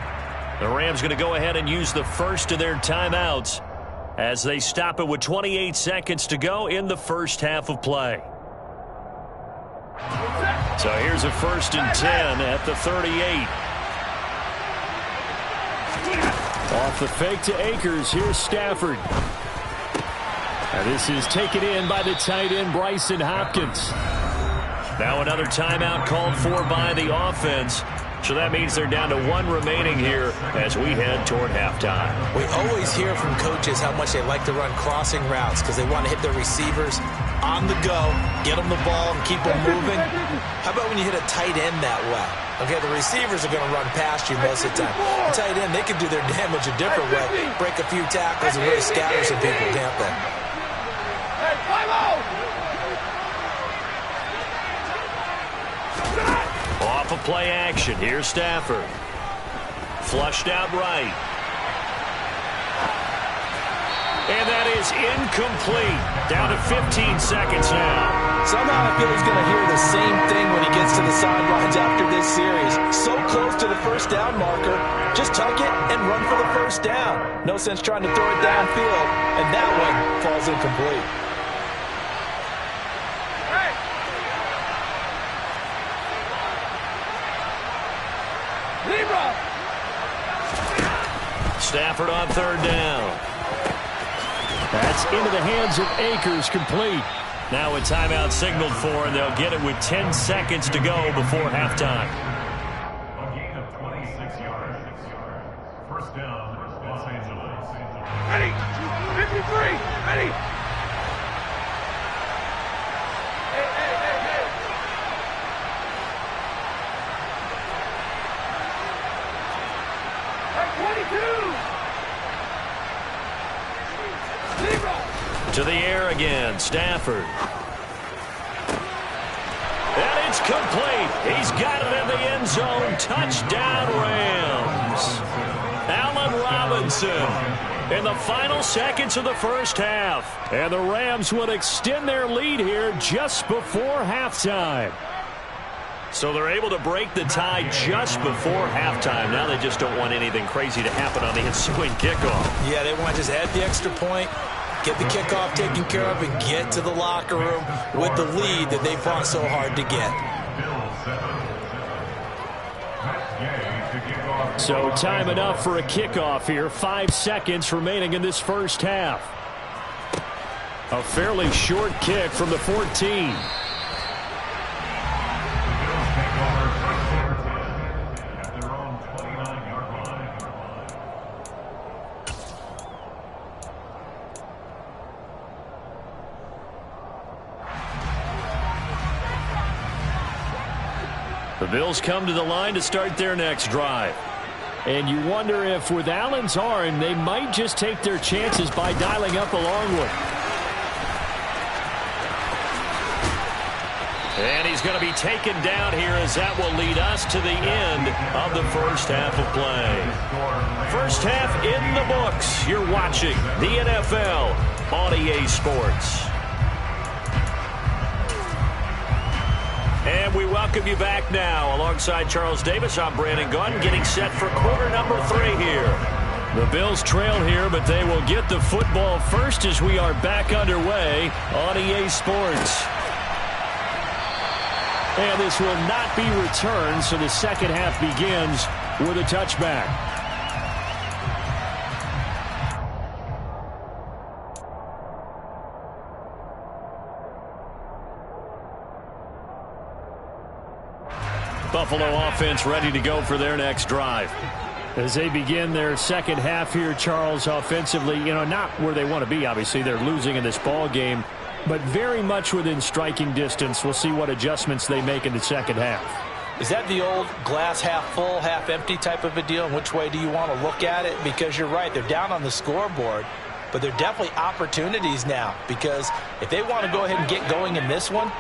The Rams going to go ahead and use the first of their timeouts as they stop it with 28 seconds to go in the first half of play. So here's a 1st and 10 at the 38. Off the fake to Akers. Here's Stafford. And this is taken in by the tight end, Bryson Hopkins. Now another timeout called for by the offense. So that means they're down to 1 remaining here as we head toward halftime. We always hear from coaches how much they like to run crossing routes because they want to hit their receivers on the go, get them the ball, and keep them moving. How about when you hit a tight end that way? Okay, the receivers are going to run past you most of the time. The tight end, they can do their damage a different way, break a few tackles and really scatter some people, can't they? Hey, 5-0! Off of play action. Here's Stafford. Flushed out right. And that is incomplete. Down to 15 seconds now. Somehow I feel he's going to hear the same thing when he gets to the sidelines after this series. So close to the first down marker. Just tuck it and run for the first down. No sense trying to throw it downfield. And that one falls incomplete. Stafford on 3rd down. That's into the hands of Akers, complete. Now a timeout signaled for, and they'll get it with 10 seconds to go before halftime. A gain of 26 yards. First down, Los Angeles. Ready! 53! Ready! Hey, hey, hey, hey! Hey, 22! To the air again, Stafford. And it's complete. He's got it in the end zone. Touchdown, Rams. Allen Robinson in the final seconds of the first half. And the Rams would extend their lead here just before halftime. So they're able to break the tie just before halftime. Now they just don't want anything crazy to happen on the ensuing kickoff. Yeah, they want to just add the extra point, get the kickoff taken care of, and get to the locker room with the lead that they fought so hard to get. So time enough for a kickoff here. 5 seconds remaining in this first half. A fairly short kick from the 14. The Bills come to the line to start their next drive. And you wonder if with Allen's arm, they might just take their chances by dialing up a long one. And he's going to be taken down here as that will lead us to the end of the first half of play. First half in the books. You're watching the NFL on EA Sports. And we welcome you back now. Alongside Charles Davis, I'm Brandon Gunn, getting set for quarter number 3 here. The Bills trail here, but they will get the football first as we are back underway on EA Sports. And this will not be returned, so the second half begins with a touchback. Buffalo offense ready to go for their next drive. As they begin their second half here, Charles, offensively, not where they want to be, obviously. They're losing in this ball game, but very much within striking distance. We'll see what adjustments they make in the second half. Is that the old glass half full, half empty type of a deal? And which way do you want to look at it? Because you're right, they're down on the scoreboard. but they're definitely opportunities now, because if they want to go ahead and get going in this one,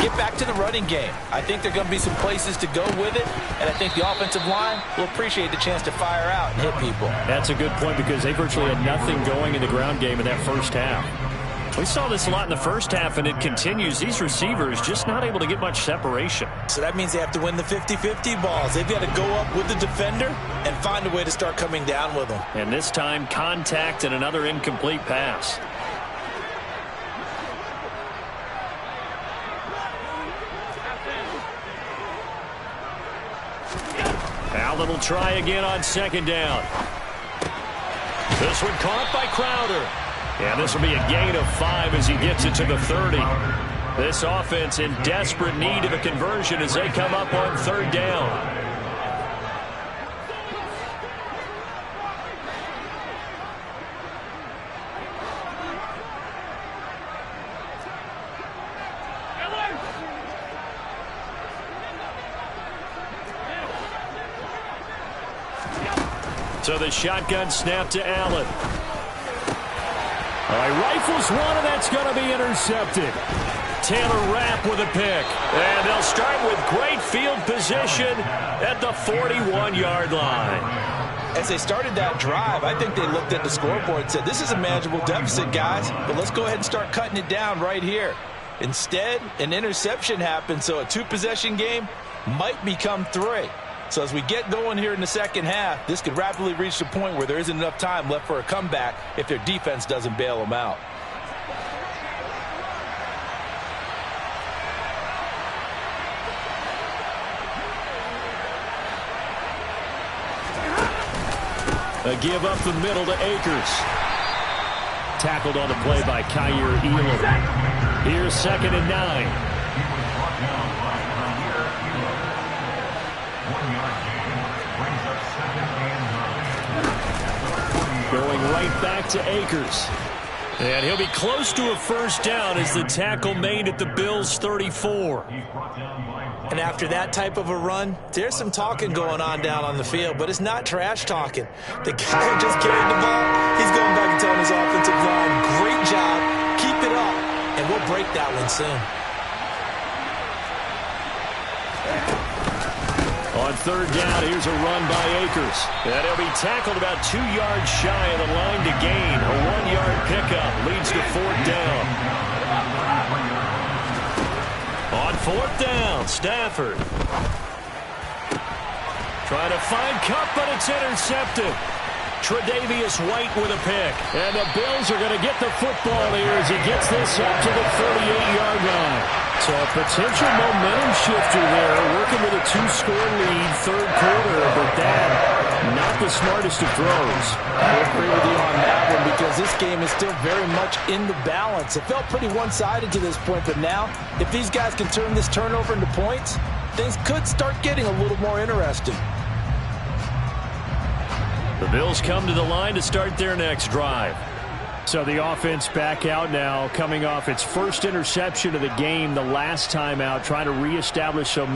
get back to the running game. I think there are going to be some places to go with it, and I think the offensive line will appreciate the chance to fire out and hit people. That's a good point, because they virtually had nothing going in the ground game in that first half. We saw this a lot in the first half, and it continues. These receivers just not able to get much separation. So that means they have to win the 50-50 balls. They've got to go up with the defender and find a way to start coming down with them. And this time, contact and another incomplete pass. Allen will try again on second down. This one caught by Crowder. And this will be a gain of 5 as he gets it to the 30. This offense in desperate need of a conversion as they come up on third down. So the shotgun snap to Allen. All right, rifles one, and that's going to be intercepted. Taylor Rapp with a pick. And they'll start with great field position at the 41-yard line. As they started that drive, I think they looked at the scoreboard and said, this is a manageable deficit, guys, but let's go ahead and start cutting it down right here. Instead, an interception happened, so a two-possession game might become 3. So as we get going here in the second half, this could rapidly reach the point where there isn't enough time left for a comeback if their defense doesn't bail them out. A give up the middle to Akers. Tackled on the play by Kyer Elam. Here's 2nd and 9. Going right back to Akers. And he'll be close to a first down as the tackle made at the Bills' 34. And after that type of a run, there's some talking going on down on the field, but it's not trash talking. The guy who just carried the ball, he's going back and telling his offensive line, great job, keep it up, and we'll break that one soon. On third down, here's a run by Akers. And he'll be tackled about 2 yards shy of the line to gain. A 1-yard pickup leads to fourth down. On fourth down, Stafford. Trying to find Kupp, but it's intercepted. Tre'Davious White with a pick. And the Bills are going to get the football here as he gets this up to the 38-yard line. So a potential momentum shifter there, working with a 2-score lead, third quarter, but that, not the smartest of throws. I agree with you on that one because this game is still very much in the balance. It felt pretty one-sided to this point, but now, if these guys can turn this turnover into points, things could start getting a little more interesting. The Bills come to the line to start their next drive. So the offense back out now, coming off its first interception of the game the last time out, trying to reestablish some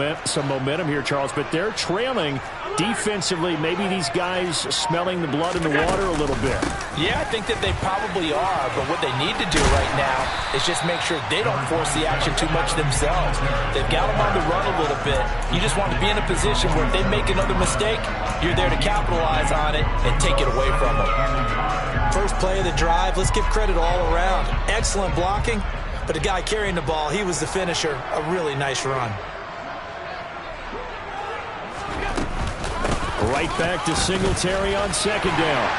momentum here, Charles. But they're trailing defensively. Maybe these guys smelling the blood in the water a little bit. Yeah, I think that they probably are, but what they need to do right now is just make sure they don't force the action too much themselves. They've got them on the run a little bit. You just want to be in a position where if they make another mistake, you're there to capitalize on it and take it away from them. First play of the drive, let's give credit all around. Excellent blocking, but the guy carrying the ball, he was the finisher. A really nice run. Right back to Singletary on second down.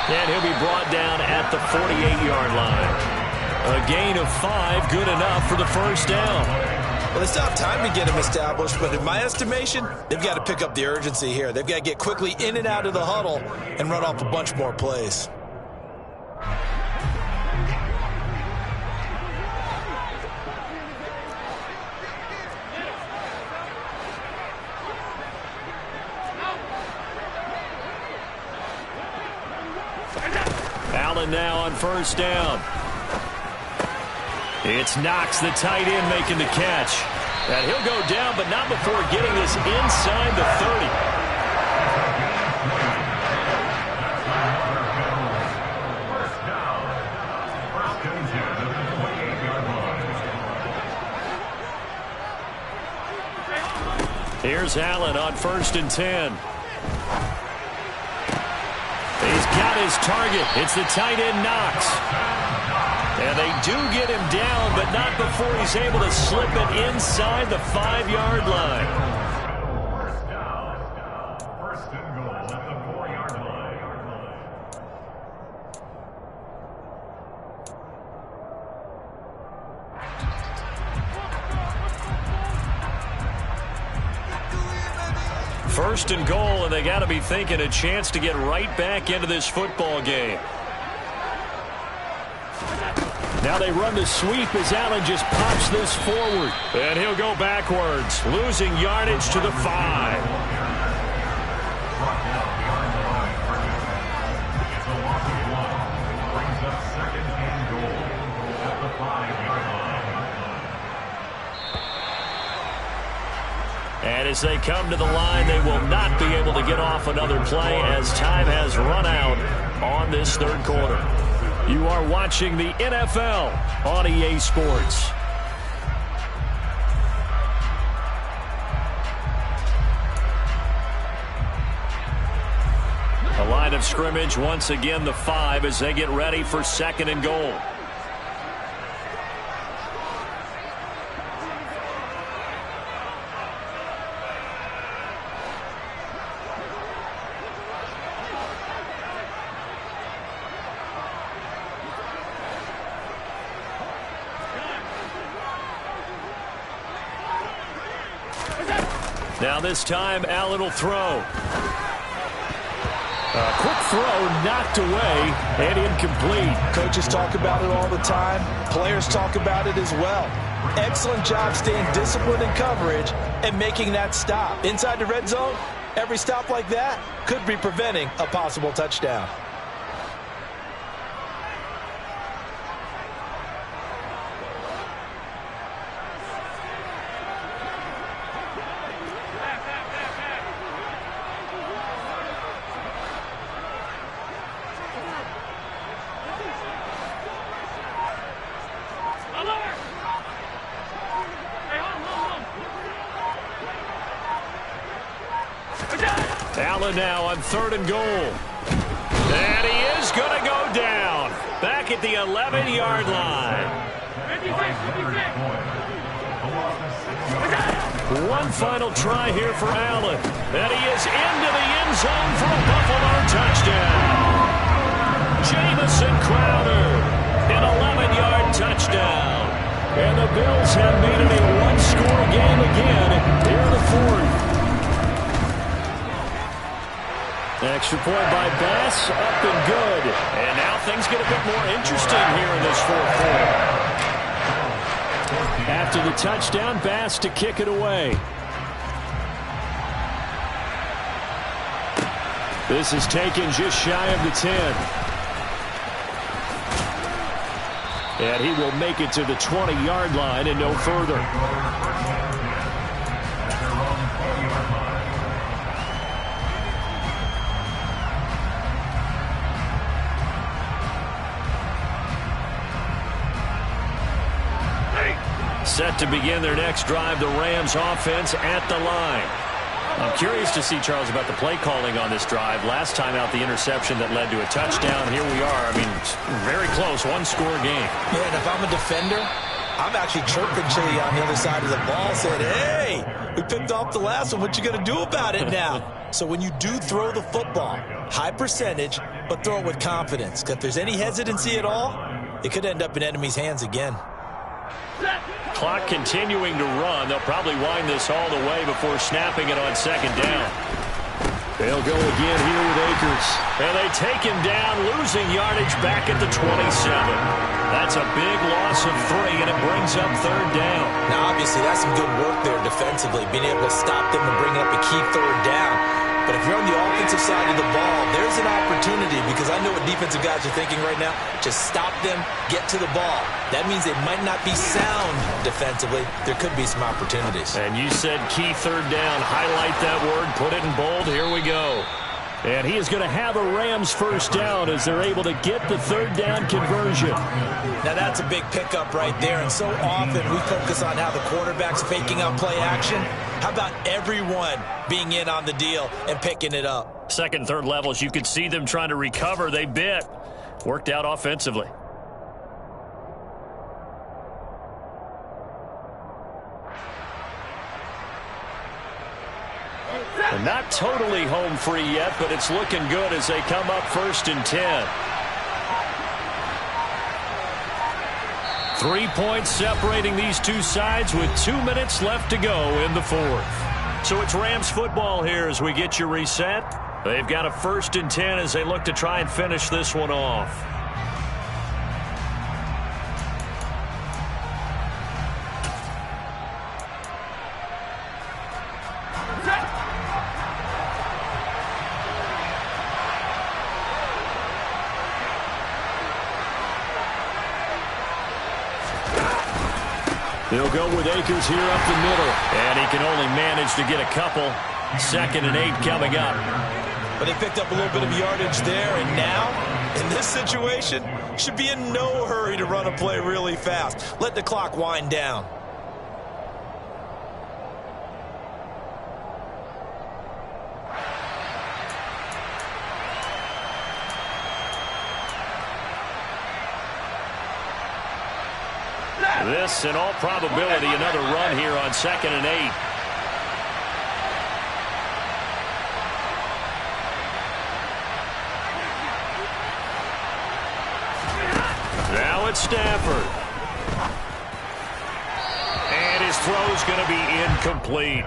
And he'll be brought down at the 48-yard line. A gain of 5, good enough for the first down. Well, they still have time to get him established, but in my estimation, they've got to pick up the urgency here. They've got to get quickly in and out of the huddle and run off a bunch more plays. Allen now on first down. It's Knox, the tight end, making the catch. And he'll go down, but not before getting this inside the 30. First down. Here's Allen on 1st and 10. He's got his target. It's the tight end Knox. And they do get him down, but not before he's able to slip it inside the 5-yard line. First down. First and goal at the 4-yard line. First and goal, and they got to be thinking a chance to get right back into this football game. Now they run the sweep as Allen just pops this forward. And he'll go backwards, losing yardage to the 5. And as they come to the line, they will not be able to get off another play as time has run out on this 3rd quarter. You are watching the NFL on EA Sports. The line of scrimmage, once again, the 5 as they get ready for 2nd and goal. Now this time, Allen will throw. A quick throw knocked away and incomplete. Coaches talk about it all the time. Players talk about it as well. Excellent job staying disciplined in coverage and making that stop. Inside the red zone, every stop like that could be preventing a possible touchdown. Allen now on 3rd and goal. And he is going to go down. Back at the 11-yard line. One final try here for Allen. And he is into the end zone for a Buffalo touchdown. Jamison Crowder, an 11-yard touchdown. And the Bills have made it a one-score game again here in the 4th. Extra point by Bass, up and good. And now things get a bit more interesting here in this 4th quarter. After the touchdown, Bass to kick it away. This is taken just shy of the 10. And he will make it to the 20-yard line and no further. Set to begin their next drive, the Rams offense at the line. I'm curious to see, Charles, about the play calling on this drive. Last time out, the interception that led to a touchdown. Here we are. I mean, very close, one-score game. Yeah, and if I'm a defender, I'm actually chirping Chili on the other side of the ball, saying, hey, we picked off the last one. What you going to do about it now? So when you do throw the football, high percentage, but throw it with confidence. Because if there's any hesitancy at all, it could end up in enemy's hands again. Clock continuing to run. They'll probably wind this all the way before snapping it on 2nd down. They'll go again here with Akers. And they take him down, losing yardage back at the 27. That's a big loss of 3, and it brings up 3rd down. Now, obviously, that's some good work there defensively, being able to stop them and bring up a key 3rd down. But if you're on the offensive side of the ball, there's an opportunity, because I know what defensive guys are thinking right now. Just stop them, get to the ball. That means they might not be sound defensively. There could be some opportunities. And you said key 3rd down. Highlight that word, put it in bold. Here we go. And he is going to have a Rams 1st down as they're able to get the 3rd down conversion. Now that's a big pickup right there, and so often we focus on how the quarterback's faking out play action. How about everyone being in on the deal and picking it up? Second, third levels, you could see them trying to recover. They bit. Worked out offensively. And not totally home free yet, but it's looking good as they come up 1st and 10. 3 points separating these two sides with 2 minutes left to go in the fourth. So it's Rams football here as we get you reset. They've got a 1st and 10 as they look to try and finish this one off. They'll go with Akers here up the middle. And he can only manage to get a couple. 2nd and 8 coming up. But they picked up a little bit of yardage there, and now, in this situation, should be in no hurry to run a play really fast. Let the clock wind down. This, in all probability, another run here on 2nd and 8. Now it's Stafford. And his throw's going to be incomplete.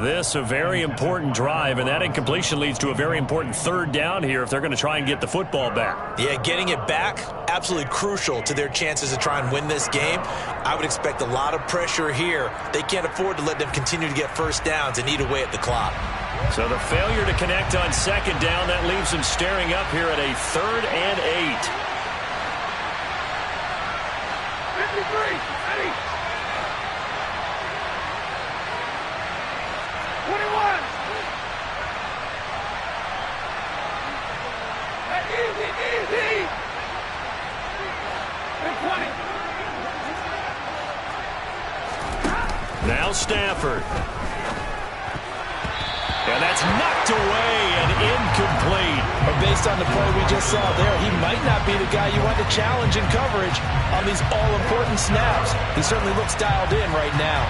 This a very important drive, and that incompletion leads to a very important 3rd down here if they're going to try and get the football back. Yeah, getting it back, absolutely crucial to their chances to try and win this game. I would expect a lot of pressure here. They can't afford to let them continue to get 1st downs and eat away at the clock. So the failure to connect on 2nd down, that leaves them staring up here at a 3rd and 8. 53, ready. 21. Easy. And 20. Now Stafford. And that's knocked away and incomplete. But based on the play we just saw there, he might not be the guy you want to challenge in coverage on these all-important snaps. He certainly looks dialed in right now.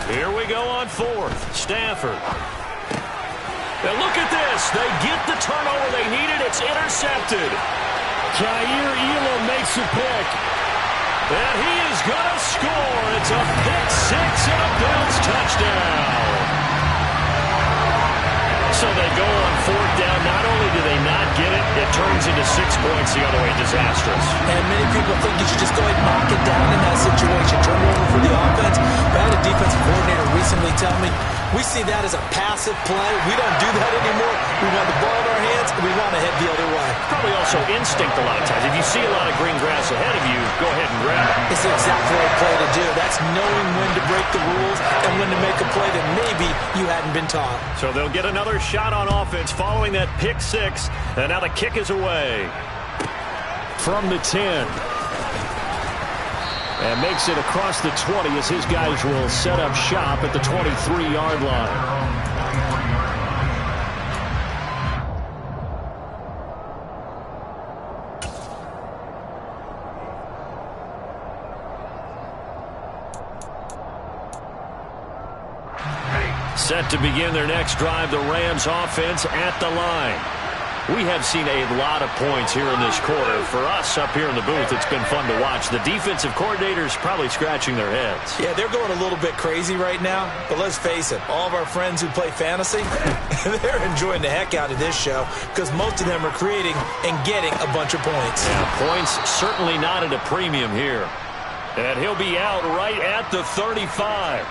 Here we go on 4th. Stafford. And look at this. They get the turnover they needed. It's intercepted. Jair Elam makes a pick. And he is going to score. It's a pick 6 and a Bills touchdown. So they go on 4th down. Not only do they not get it, it turns into 6 points the other way. Disastrous. And many people think you should just go ahead and knock it down in that situation. Turn it over for the offense. But I had a defensive coordinator recently tell me, we see that as a passive play. We don't do that anymore. We want the ball in our hands, and we want to head the other way. Probably also instinct a lot of times. If you see a lot of green grass ahead of you, go ahead and grab it. It's the exact right play to do. That's knowing when to break the rules and when to make a play that maybe you hadn't been taught. So they'll get another shot on offense following that pick 6. And now the kick is away. From the 10. And makes it across the 20 as his guys will set up shop at the 23-yard line. Set to begin their next drive, the Rams offense at the line. We have seen a lot of points here in this quarter. For us up here in the booth, it's been fun to watch. The defensive coordinators probably scratching their heads. Yeah, they're going a little bit crazy right now. But let's face it, all of our friends who play fantasy, they're enjoying the heck out of this show because most of them are creating and getting a bunch of points. Yeah, points certainly not at a premium here. And he'll be out right at the 35.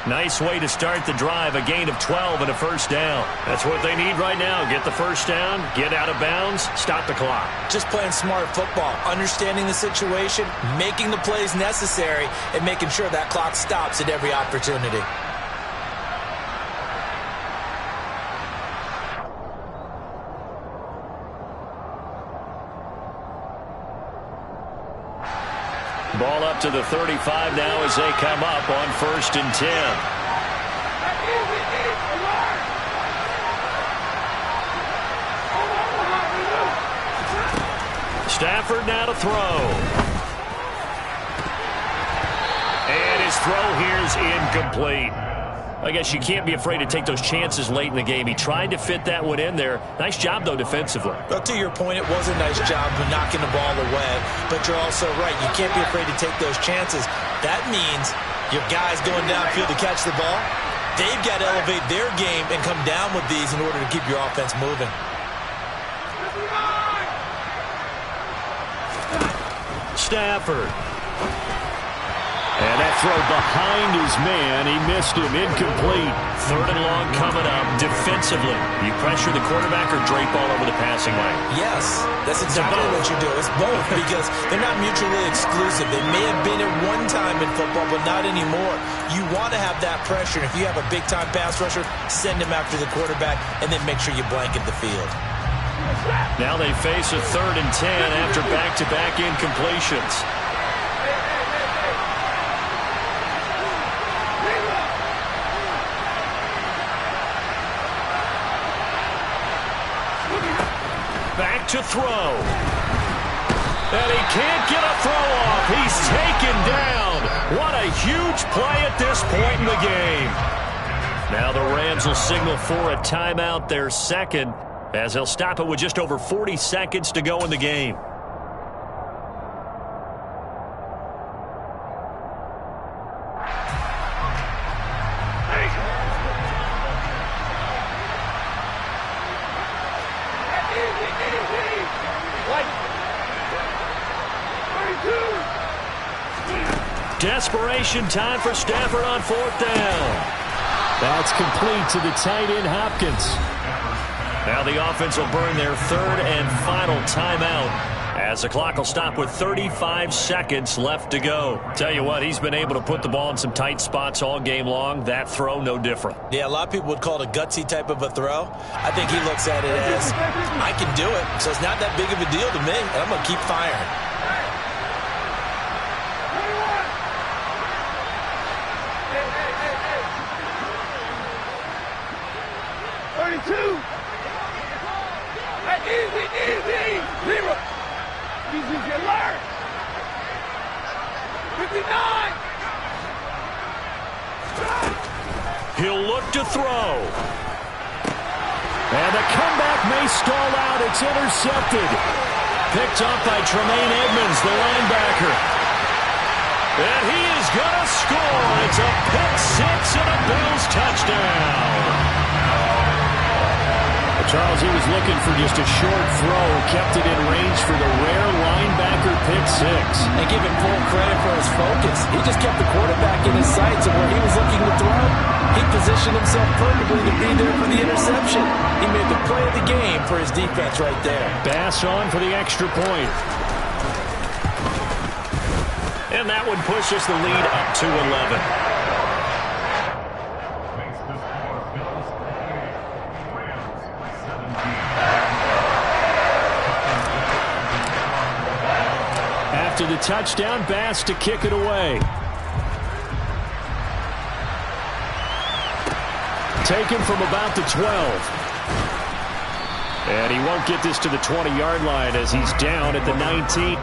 Nice way to start the drive, a gain of 12 and a first down. That's what they need right now. Get the first down, get out of bounds, stop the clock. Just playing smart football, understanding the situation, making the plays necessary, and making sure that clock stops at every opportunity. Ball up to the 35 now as they come up on 1st and 10. Stafford now to throw. And his throw here is incomplete. I guess you can't be afraid to take those chances late in the game. He tried to fit that one in there. Nice job, though, defensively. Well, to your point, it was a nice job of knocking the ball away. But you're also right. You can't be afraid to take those chances. That means your guys going downfield to catch the ball, they've got to elevate their game and come down with these in order to keep your offense moving. Stafford. And that throw behind his man. He missed him. Incomplete. 3rd and long coming up. Defensively, you pressure the quarterback or drape all over the passing lane? Yes, that's exactly what you do. It's both because they're not mutually exclusive. They may have been at one time in football, but not anymore. You want to have that pressure. If you have a big-time pass rusher, send him after the quarterback, and then make sure you blanket the field. Now they face a 3rd and 10 after back-to-back incompletions. Back to throw. And he can't get a throw off. He's taken down. What a huge play at this point in the game. Now the Rams will signal for a timeout, their second, as they'll stop it with just over 40 seconds to go in the game. Desperation time for Stafford on 4th down. That's complete to the tight end, Hopkins. Now the offense will burn their 3rd and final timeout as the clock will stop with 35 seconds left to go. Tell you what, he's been able to put the ball in some tight spots all game long. That throw, no different. Yeah, a lot of people would call it a gutsy type of a throw. I think he looks at it as, I can do it, so it's not that big of a deal to me, and I'm going to keep firing. Zero. Easy as you learn. 59. He'll look to throw. And the comeback may stall out. It's intercepted. Picked up by Tremaine Edmonds, the linebacker. And he is going to score. It's a pick six and a Bills touchdown. Charles, he was looking for just a short throw, kept it in range for the rare linebacker pick six. And give him full credit for his focus. He just kept the quarterback in his sights, and where he was looking to throw, he positioned himself perfectly to be there for the interception. He made the play of the game for his defense right there. Bass on for the extra point. And that one pushes the lead up to 11. After the touchdown, Bass to kick it away. Taken from about the 12. And he won't get this to the 20-yard line as he's down at the 19.